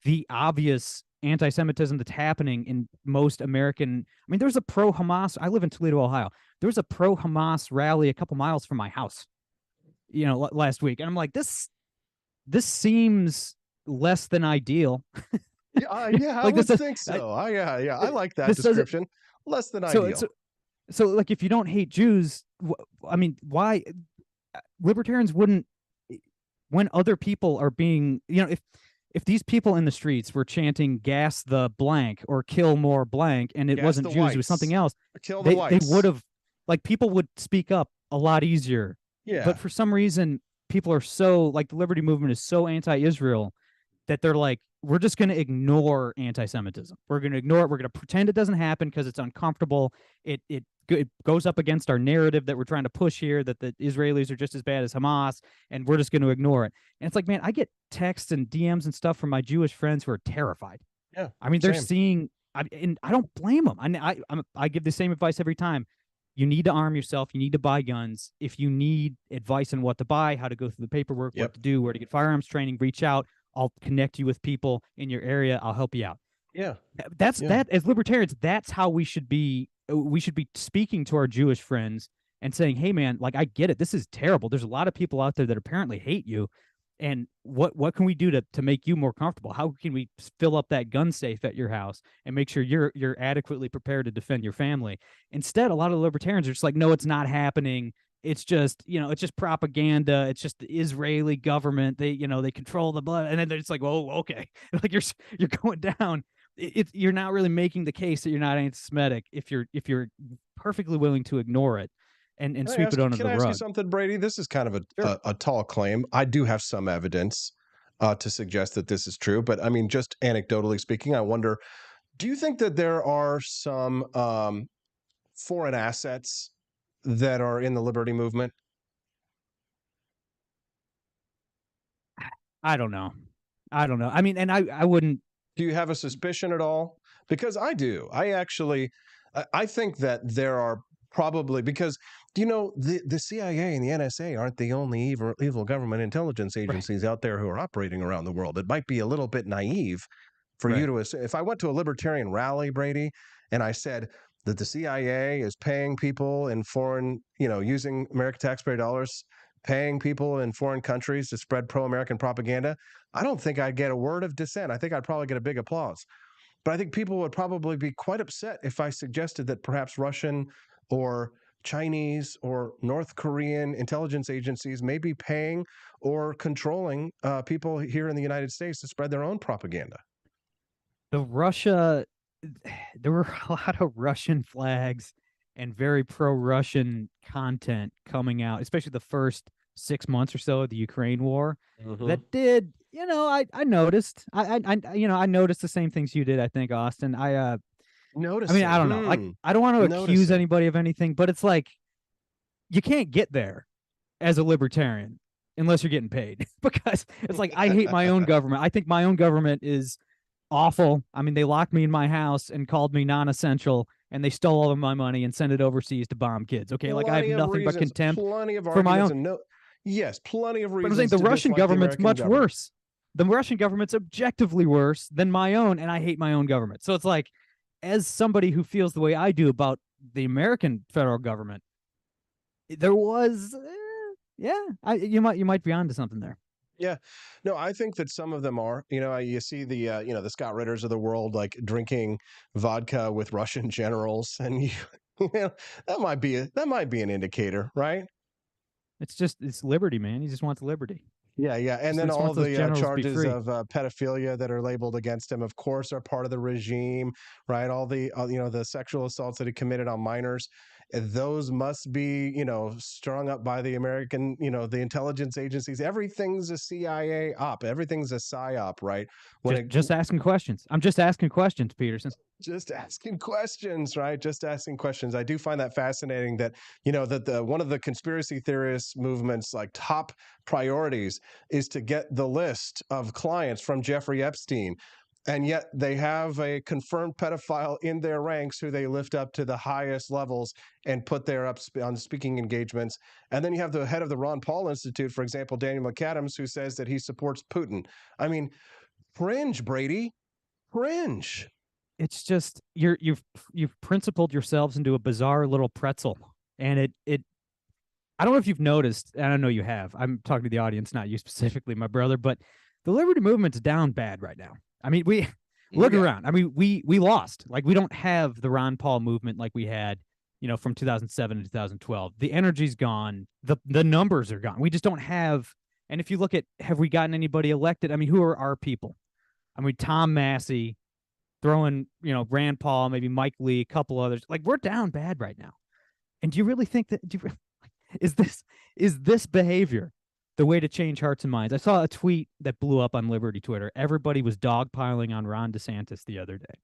the obvious anti-Semitism that's happening in most American. There's a pro-Hamas. I live in Toledo, Ohio. There was a pro-Hamas rally a couple miles from my house, last week, and I'm like, this seems less than ideal. I would think so. I like that description. Less than ideal. So like, if you don't hate Jews, why libertarians wouldn't, when other people are being, if these people in the streets were chanting gas the blank or kill more blank, and it wasn't Jews, whites. It was something else, they would have, people would speak up a lot easier. Yeah. But for some reason, people are so, the liberty movement is so anti-Israel that they're like, we're just going to ignore anti-Semitism. We're going to ignore it. We're going to pretend it doesn't happen because it's uncomfortable. It goes up against our narrative that we're trying to push here, that the Israelis are just as bad as Hamas, and we're just going to ignore it. And it's like, man, I get texts and DMs and stuff from my Jewish friends who are terrified. Yeah. They're seeing, and I don't blame them. I give the same advice every time. You need to arm yourself. You need to buy guns. If you need advice on what to buy, how to go through the paperwork, what to do, where to get firearms training, reach out. I'll connect you with people in your area. I'll help you out. Yeah. That as libertarians, that's how we should be. We should be speaking to our Jewish friends and saying, hey man, like I get it, this is terrible, there's a lot of people out there that apparently hate you, and what can we do to make you more comfortable? How can we fill up that gun safe at your house and make sure you're adequately prepared to defend your family? Instead, a lot of the libertarians are just like, no, it's not happening. It's just, it's just propaganda. It's just the Israeli government. They control the blood. And then they're just like, whoa, okay. Like you're going down. You're not really making the case that you're not anti-Semitic if you're perfectly willing to ignore it and sweep it under the rug. Can I ask you something, Brady? This is kind of a tall claim. I do have some evidence to suggest that this is true, but I mean, just anecdotally speaking, I wonder, do you think that there are some foreign assets that are in the liberty movement? I don't know. I mean, and I wouldn't. Do you have a suspicion at all? Because I do. I think that there are probably, because the CIA and the NSA aren't the only evil government intelligence agencies out there who are operating around the world. It might be a little bit naive for you to assume. If I went to a libertarian rally, Brady, and I said that the CIA is paying people in foreign, using American taxpayer dollars, paying people in foreign countries to spread pro-American propaganda, I don't think I'd get a word of dissent. I think I'd probably get a big applause. But I think people would probably be quite upset if I suggested that perhaps Russian or Chinese or North Korean intelligence agencies may be paying or controlling people here in the United States to spread their own propaganda. There were a lot of Russian flags and very pro-Russian content coming out, especially the first 6 months or so of the Ukraine war. That did, I noticed. I noticed the same things you did, I think, Austin. Notice. I mean, I don't know. Like, I don't want to accuse anybody of anything, but it's like you can't get there as a libertarian unless you're getting paid. Because it's like, I hate my own government. I think my own government is awful. I mean, they locked me in my house and called me non-essential, and they stole all of my money and sent it overseas to bomb kids. Okay, like I have nothing but contempt for my own. Yes, plenty of reasons. But I'm saying the Russian government's much worse. The Russian government's objectively worse than my own, and I hate my own government. So it's like, as somebody who feels the way I do about the American federal government, there was, you might be onto something there. Yeah, no, I think that some of them are. You see the the Scott Ritters of the world like drinking vodka with Russian generals, and that might be an indicator, right? It's liberty, man. He just wants liberty. Yeah, and then all the charges of pedophilia that are labeled against him, of course, are part of the regime, right? All the the sexual assaults that he committed on minors, those must be strung up by the American, the intelligence agencies. Everything's a CIA op. Everything's a psyop, right? Just asking questions. I'm just asking questions, Peterson. Just asking questions, right? Just asking questions. I do find that fascinating that, that one of the conspiracy theorist movement's like top priorities is to get the list of clients from Jeffrey Epstein. And yet they have a confirmed pedophile in their ranks who they lift up to the highest levels and put there up on speaking engagements. And then you have the head of the Ron Paul Institute, for example, Daniel McAdams, who says that he supports Putin. I mean, cringe, Brady, cringe. It's just you've principled yourselves into a bizarre little pretzel, and it. I don't know if you've noticed, and I know you have. I'm talking to the audience, not you specifically, my brother, but the liberty movement's down bad right now. I mean, we look around. I mean, we lost. Like, we don't have the Ron Paul movement like we had, from 2007 to 2012. The energy's gone. The numbers are gone. We just don't have. And if you look at, have we gotten anybody elected? I mean, who are our people? I mean, Tom Massey, throwing, Rand Paul, maybe Mike Lee, a couple others. Like, we're down bad right now. And do you really think that? Is this behavior the way to change hearts and minds? I saw a tweet that blew up on Liberty Twitter. Everybody was dogpiling on Ron DeSantis the other day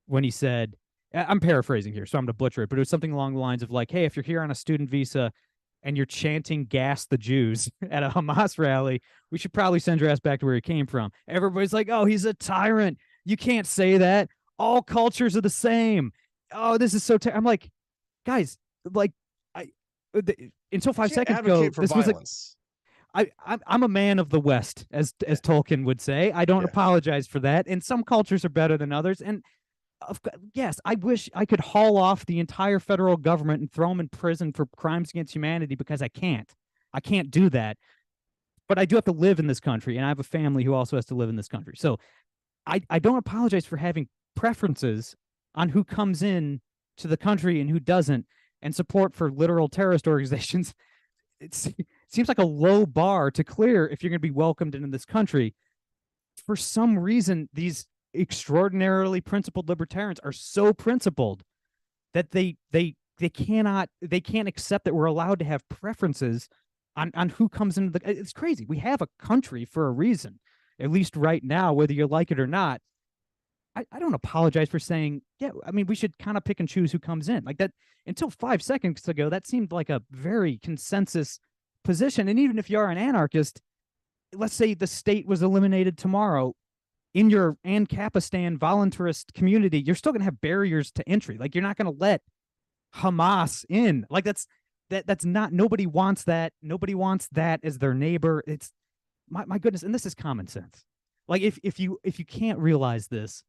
when he said, I'm paraphrasing here, so I'm going to butcher it, but it was something along the lines of like, hey, if you're here on a student visa and you're chanting gas the Jews at a Hamas rally, we should probably send your ass back to where you came from. Everybody's like, oh, he's a tyrant. You can't say that. All cultures are the same. Oh, this is so I'm like, guys, like, until 5 seconds ago, this was I'm a man of the West, as Tolkien would say. I don't apologize for that. And some cultures are better than others. And Yes, I wish I could haul off the entire federal government and throw them in prison for crimes against humanity because I can't. I can't do that. But I do have to live in this country, and I have a family who also has to live in this country. So I don't apologize for having preferences on who comes in to the country and who doesn't, and support for literal terrorist organizations. It seems like a low bar to clear if you're going to be welcomed into this country. For some reason, these extraordinarily principled libertarians are so principled that they can't accept that we're allowed to have preferences on who comes into the. It's crazy. We have a country for a reason, at least right now, whether you like it or not. I don't apologize for saying, yeah, I mean, we should kind of pick and choose who comes in. Like that, until 5 seconds ago, that seemed like a very consensus position. And even if you are an anarchist, let's say the state was eliminated tomorrow, in your Ancapistan voluntarist community, you're still going to have barriers to entry. Like, you're not going to let Hamas in. Like, that's not, nobody wants that. Nobody wants that as their neighbor. It's my goodness. And this is common sense. Like, if you can't realize this,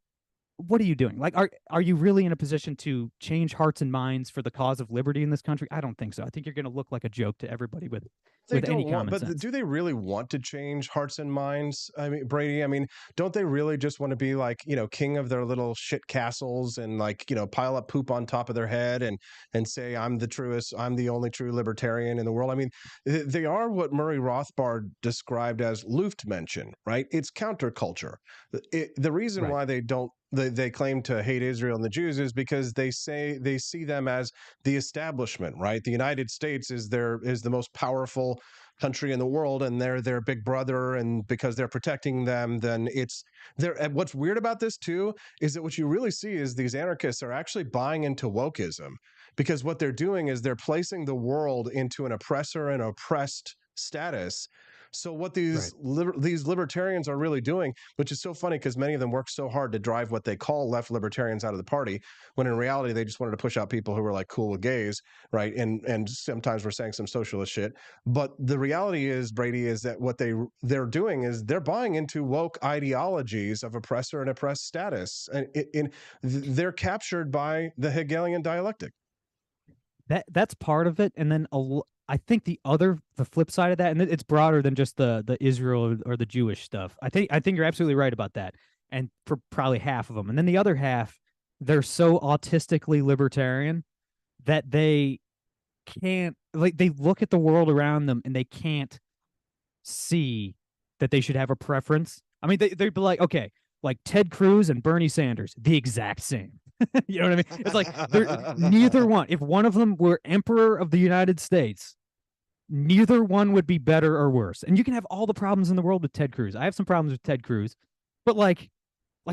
what are you doing? Like, are you really in a position to change hearts and minds for the cause of liberty in this country? I don't think so. I think you're going to look like a joke to everybody with any common sense. But do they really want to change hearts and minds? I mean, Brady, I mean, don't they really just want to be like, king of their little shit castles and like, pile up poop on top of their head and say, I'm the only true libertarian in the world? I mean, they are what Murray Rothbard described as Luftmenschen, right? It's counterculture. The reason why they claim to hate Israel and the Jews is because they see them as the establishment, right? The United States is the most powerful country in the world, and they're their big brother, and because they're protecting them, then it's there. And what's weird about this too is that what you really see is these anarchists are actually buying into wokeism, because what they're doing is they're placing the world into an oppressor and oppressed status. So what these libertarians are really doing, which is so funny because many of them work so hard to drive what they call left libertarians out of the party, when in reality they just wanted to push out people who were like cool with gays, right? And sometimes we're saying some socialist shit. But the reality is, Brady, is that what they're doing is they're buying into woke ideologies of oppressor and oppressed status, and they're captured by the Hegelian dialectic. That's part of it, and then I think the flip side of that, and it's broader than just the Israel or the Jewish stuff. I think you're absolutely right about that, and for probably half of them. And then the other half, they're so autistically libertarian that they can't, like, they look at the world around them and they can't see that they should have a preference. I mean, they'd be like, okay, like Ted Cruz and Bernie Sanders, the exact same. You know what I mean? It's like they're neither one. If one of them were emperor of the United States, neither one would be better or worse. And you can have all the problems in the world with Ted Cruz. I have some problems with Ted Cruz, but like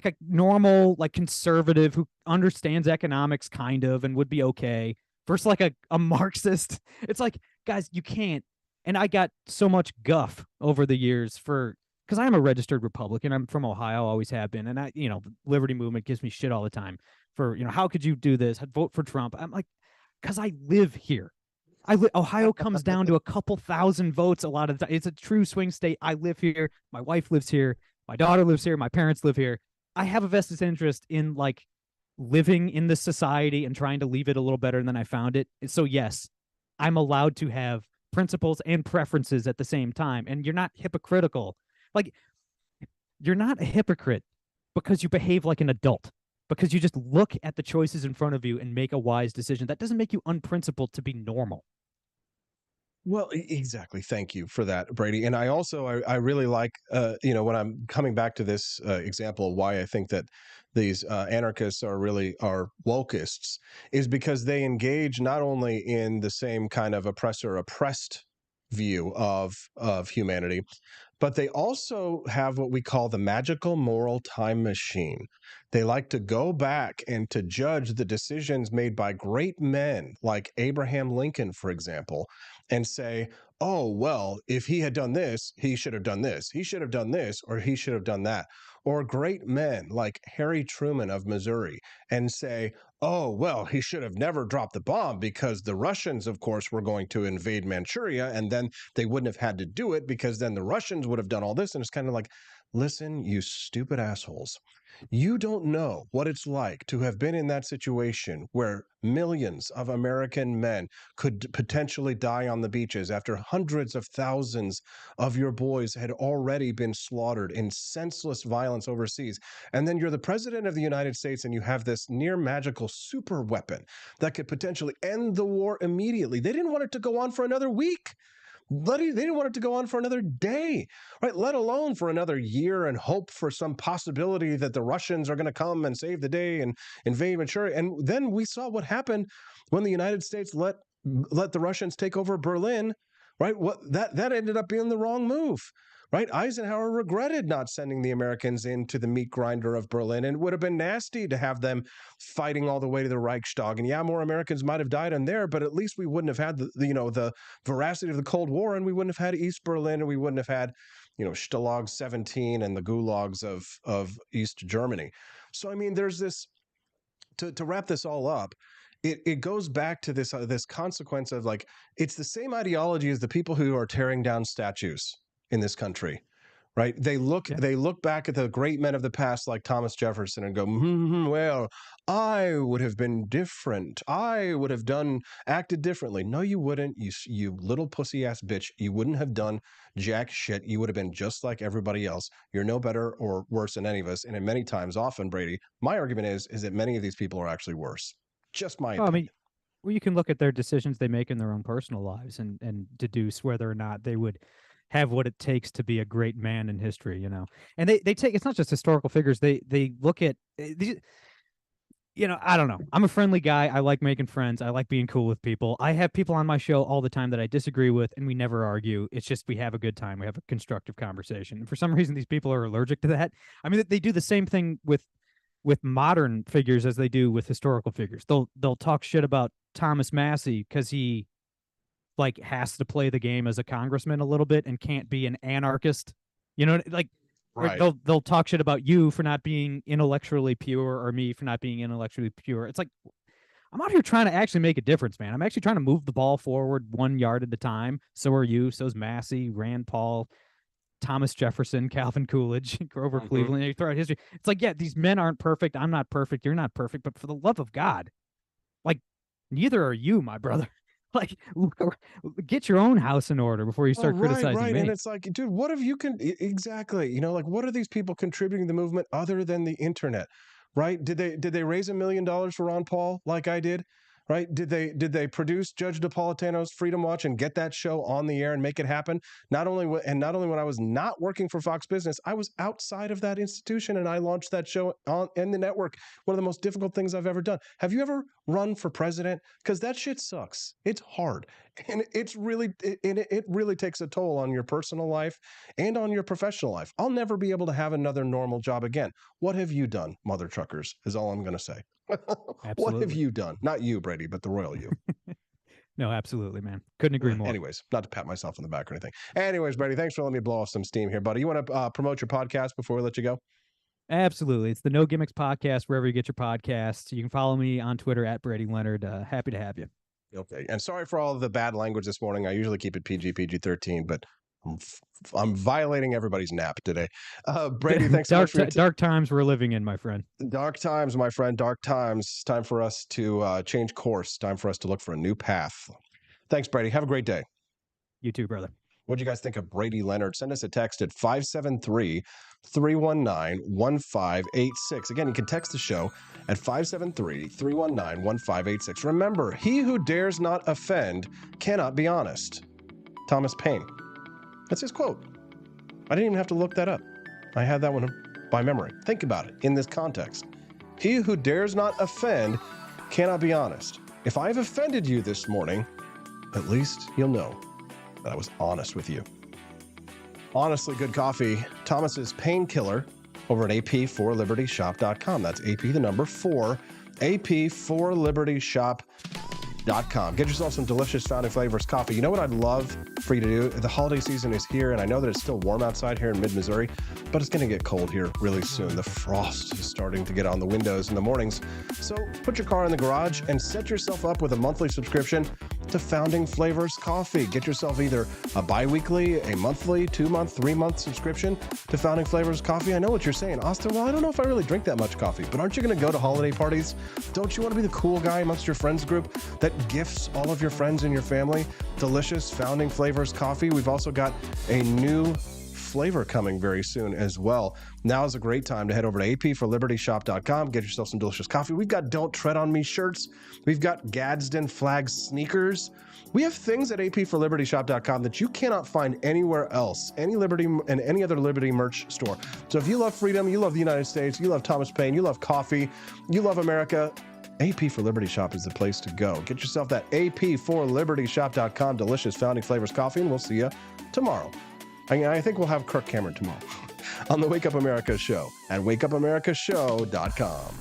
a normal, like, conservative who understands economics kind of and would be okay versus like a Marxist. It's like, guys, you can't. And I got so much guff over the years because I am a registered Republican. I'm from Ohio, always have been. And the Liberty Movement gives me shit all the time for, how could you do this? Vote for Trump. I'm like, because I live here. Ohio comes down to a couple thousand votes a lot of the time. It's a true swing state. I live here. My wife lives here. My daughter lives here. My parents live here. I have a vested interest in like living in this society and trying to leave it a little better than I found it. So yes, I'm allowed to have principles and preferences at the same time. And you're not hypocritical. Like, you're not a hypocrite because you behave like an adult, because you just look at the choices in front of you and make a wise decision. That doesn't make you unprincipled to be normal. Well, exactly. Thank you for that, Brady. And I also, I really like, when I'm coming back to this example of why I think that these anarchists are wokeists, is because they engage not only in the same kind of oppressor-oppressed view of humanity, but they also have what we call the magical moral time machine. They like to go back and to judge the decisions made by great men like Abraham Lincoln, for example, and say, oh, well, if he had done this, he should have done this. He should have done this, or he should have done that. Or great men like Harry Truman of Missouri, and say, oh, well, he should have never dropped the bomb because the Russians, of course, were going to invade Manchuria, and then they wouldn't have had to do it because then the Russians would have done all this. And it's kind of like, Listen, you stupid assholes. You don't know what it's like to have been in that situation where millions of American men could potentially die on the beaches after hundreds of thousands of your boys had already been slaughtered in senseless violence overseas. And then you're the president of the United States and you have this near magical super weapon that could potentially end the war immediately. They didn't want it to go on for another week. They didn't want it to go on for another day, right? Let alone for another year and hope for some possibility that the Russians are going to come and save the day and invade Manchuria. And then we saw what happened when the United States let the Russians take over Berlin, right? That ended up being the wrong move, right? Eisenhower regretted not sending the Americans into the meat grinder of Berlin, and it would have been nasty to have them fighting all the way to the Reichstag. And yeah, more Americans might have died in there, but at least we wouldn't have had the veracity of the Cold War, and we wouldn't have had East Berlin, and we wouldn't have had, Stalag 17 and the gulags of East Germany. So, I mean, there's this, to wrap this all up, it goes back to this consequence of, like, it's the same ideology as the people who are tearing down statues in this country, right? They look back at the great men of the past like Thomas Jefferson and go, well, I would have been different. I would have acted differently. No, you wouldn't. You little pussy ass bitch. You wouldn't have done jack shit. You would have been just like everybody else. You're no better or worse than any of us. And in many times, often, Brady, my argument is that many of these people are actually worse. Just my opinion. I mean, well, you can look at their decisions they make in their own personal lives and deduce whether or not they would have what it takes to be a great man in history, And they take, it's not just historical figures. They look at, I don't know. I'm a friendly guy. I like making friends. I like being cool with people. I have people on my show all the time that I disagree with, and we never argue. It's just we have a good time. We have a constructive conversation. And for some reason, these people are allergic to that. I mean, they do the same thing with modern figures as they do with historical figures. They'll talk shit about Thomas Massey because he has to play the game as a congressman a little bit and can't be an anarchist, right. They'll talk shit about you for not being intellectually pure or me for not being intellectually pure. It's like, I'm out here trying to actually make a difference, man. I'm actually trying to move the ball forward 1 yard at a time. So are you. So's Massey, Rand Paul, Thomas Jefferson, Calvin Coolidge, Grover Cleveland, throughout history. It's like, yeah, these men aren't perfect. I'm not perfect. You're not perfect. But for the love of God, neither are you, my brother. Get your own house in order before you start criticizing me. And it's like, dude, what have you exactly? What are these people contributing to the movement other than the internet? Right? Did they raise $1 million for Ron Paul like I did? Right? Did they produce Judge Napolitano's Freedom Watch and get that show on the air and make it happen? Not only when I was not working for Fox Business, I was outside of that institution and I launched that show in the network. One of the most difficult things I've ever done. Have you ever run for president? Because that shit sucks. It's hard, and it really takes a toll on your personal life and on your professional life. I'll never be able to have another normal job again. What have you done, mother truckers? Is all I'm going to say. What have you done? Not you, Brady, but the royal you. No, absolutely, man. Couldn't agree more. Anyways, not to pat myself on the back or anything. Anyways, Brady, thanks for letting me blow off some steam here, buddy. You want to promote your podcast before we let you go? Absolutely. It's the No Gimmicks Podcast, wherever you get your podcasts. You can follow me on Twitter at Brady Leonard. Happy to have you. Okay. And sorry for all of the bad language this morning. I usually keep it PG-13, but I'm violating everybody's nap today. Brady, thanks so much for dark times we're living in, my friend. Dark times, my friend. Dark times. Time for us to change course. Time for us to look for a new path. Thanks, Brady. Have a great day. You too, brother. What do you guys think of Brady Leonard? Send us a text at 573-319-1586. Again, you can text the show at 573-319-1586. Remember, he who dares not offend cannot be honest. Thomas Paine. That's his quote. I didn't even have to look that up. I had that one by memory. Think about it in this context. He who dares not offend cannot be honest. If I've offended you this morning, at least you'll know that I was honest with you. Honestly good coffee. Thomas's Painkiller over at ap4libertyshop.com. That's AP the number 4, ap4libertyshop.com. Get yourself some delicious Founding Flavors coffee. You know what I'd love for you to do? The holiday season is here, and I know that it's still warm outside here in mid-Missouri, but it's going to get cold here really soon. The frost is starting to get on the windows in the mornings. So put your car in the garage and set yourself up with a monthly subscription to Founding Flavors Coffee. Get yourself either a bi-weekly, a monthly, 2-month, 3-month subscription to Founding Flavors Coffee. I know what you're saying, Austin. Well, I don't know if I really drink that much coffee, but aren't you going to go to holiday parties? Don't you want to be the cool guy amongst your friends group that gifts all of your friends and your family delicious Founding Flavors Coffee? We've also got a new flavor coming very soon as well. Now is a great time to head over to apforlibertyshop.com, get yourself some delicious coffee. We've got Don't Tread on Me shirts. We've got Gadsden flag sneakers. We have things at apforlibertyshop.com that you cannot find anywhere else, any Liberty and any other Liberty merch store. So if you love freedom, you love the United States, you love Thomas Paine, you love coffee, you love America, AP for Liberty Shop is the place to go. Get yourself that apforlibertyshop.com delicious Founding Flavors coffee, and we'll see you tomorrow. I think we'll have Kirk Cameron tomorrow on the Wake Up America show at wakeupAmericaShow.com.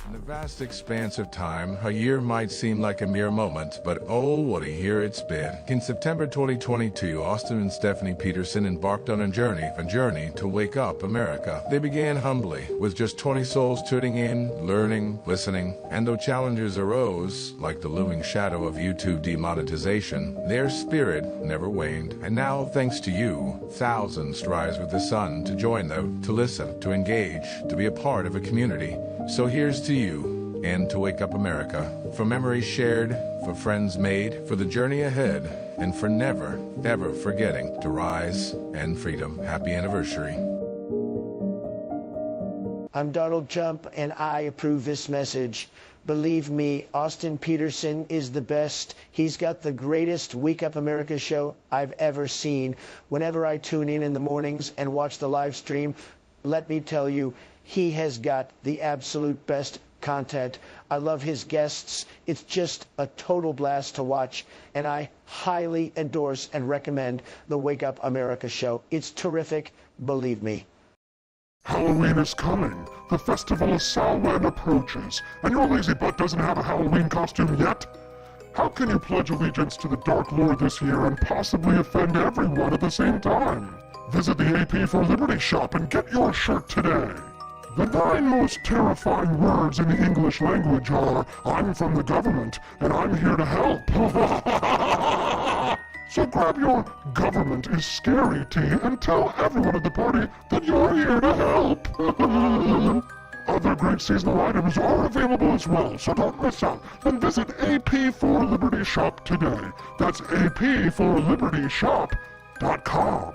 In the vast expanse of time, a year might seem like a mere moment, but oh, what a year it's been. In September 2022, Austin and Stephanie Peterson embarked on a journey to wake up America. They began humbly, with just 20 souls tuning in, learning, listening, and though challenges arose, like the looming shadow of YouTube demonetization, their spirit never waned. And now, thanks to you, thousands rise with the sun to join them, to listen, to engage, to be a part of a community. So here's to you, and to Wake Up America, for memories shared, for friends made, for the journey ahead, and for never, ever forgetting to rise and freedom. Happy anniversary. I'm Donald Trump, and I approve this message. Believe me, Austin Peterson is the best. He's got the greatest Wake Up America show I've ever seen. Whenever I tune in the mornings and watch the live stream, let me tell you, he has got the absolute best content. I love his guests. It's just a total blast to watch, and I highly endorse and recommend the Wake Up America show. It's terrific, believe me. Halloween is coming. The festival of Samhain approaches, and your lazy butt doesn't have a Halloween costume yet? How can you pledge allegiance to the Dark Lord this year and possibly offend everyone at the same time? Visit the AP for Liberty shop and get your shirt today. The 9 most terrifying words in the English language are, I'm from the government, and I'm here to help. So grab your government is scary tee and tell everyone at the party that you're here to help. Other great seasonal items are available as well, so don't miss out. Then visit AP for Liberty shop today. That's apforlibertyshop.com.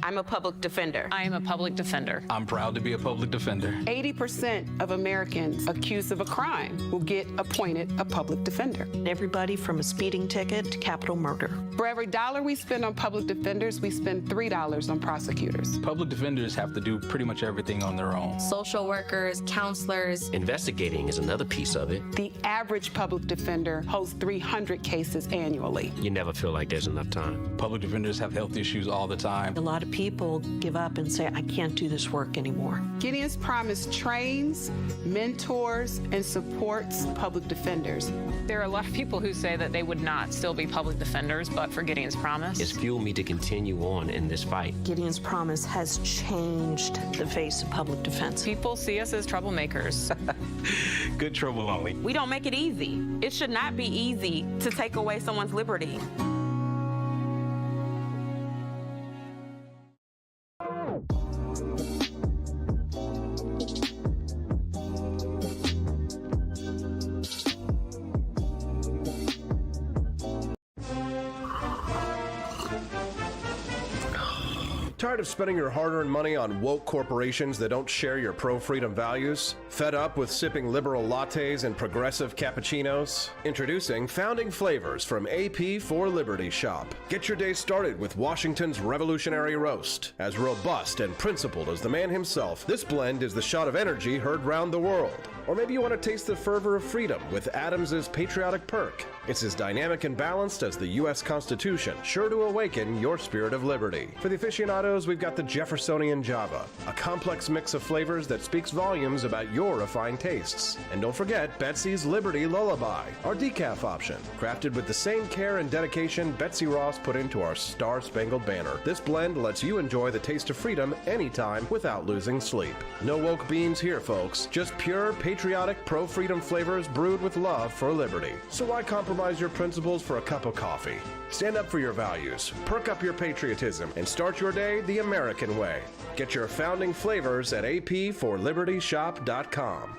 I'm a public defender. I am a public defender. I'm proud to be a public defender. 80% of Americans accused of a crime will get appointed a public defender. Everybody from a speeding ticket to capital murder. For every $1 we spend on public defenders, we spend $3 on prosecutors. Public defenders have to do pretty much everything on their own. Social workers, counselors. Investigating is another piece of it. The average public defender holds 300 cases annually. You never feel like there's enough time. Public defenders have health issues all the time. A lot of people give up and say, I can't do this work anymore. Gideon's Promise trains, mentors, and supports public defenders. There are a lot of people who say that they would not still be public defenders, but for Gideon's Promise. It's fueled me to continue on in this fight. Gideon's Promise has changed the face of public defense. People see us as troublemakers. Good trouble only. We don't make it easy. It should not be easy to take away someone's liberty. Tired of spending your hard-earned money on woke corporations that don't share your pro-freedom values? Fed up with sipping liberal lattes and progressive cappuccinos? Introducing Founding Flavors from AP for Liberty Shop. Get your day started with Washington's Revolutionary Roast. As robust and principled as the man himself, this blend is the shot of energy heard round the world. Or maybe you want to taste the fervor of freedom with Adams's Patriotic Perk. It's as dynamic and balanced as the U.S. Constitution, sure to awaken your spirit of liberty. For the aficionados, we've got the Jeffersonian Java, a complex mix of flavors that speaks volumes about your refined tastes. And don't forget Betsy's Liberty Lullaby, our decaf option, crafted with the same care and dedication Betsy Ross put into our Star-Spangled Banner. This blend lets you enjoy the taste of freedom anytime without losing sleep. No woke beans here, folks. Just pure, patriotic, pro-freedom flavors brewed with love for liberty. So why compromise your principles for a cup of coffee? Stand up for your values, perk up your patriotism, and start your day the American way. Get your founding flavors at apforlibertyshop.com.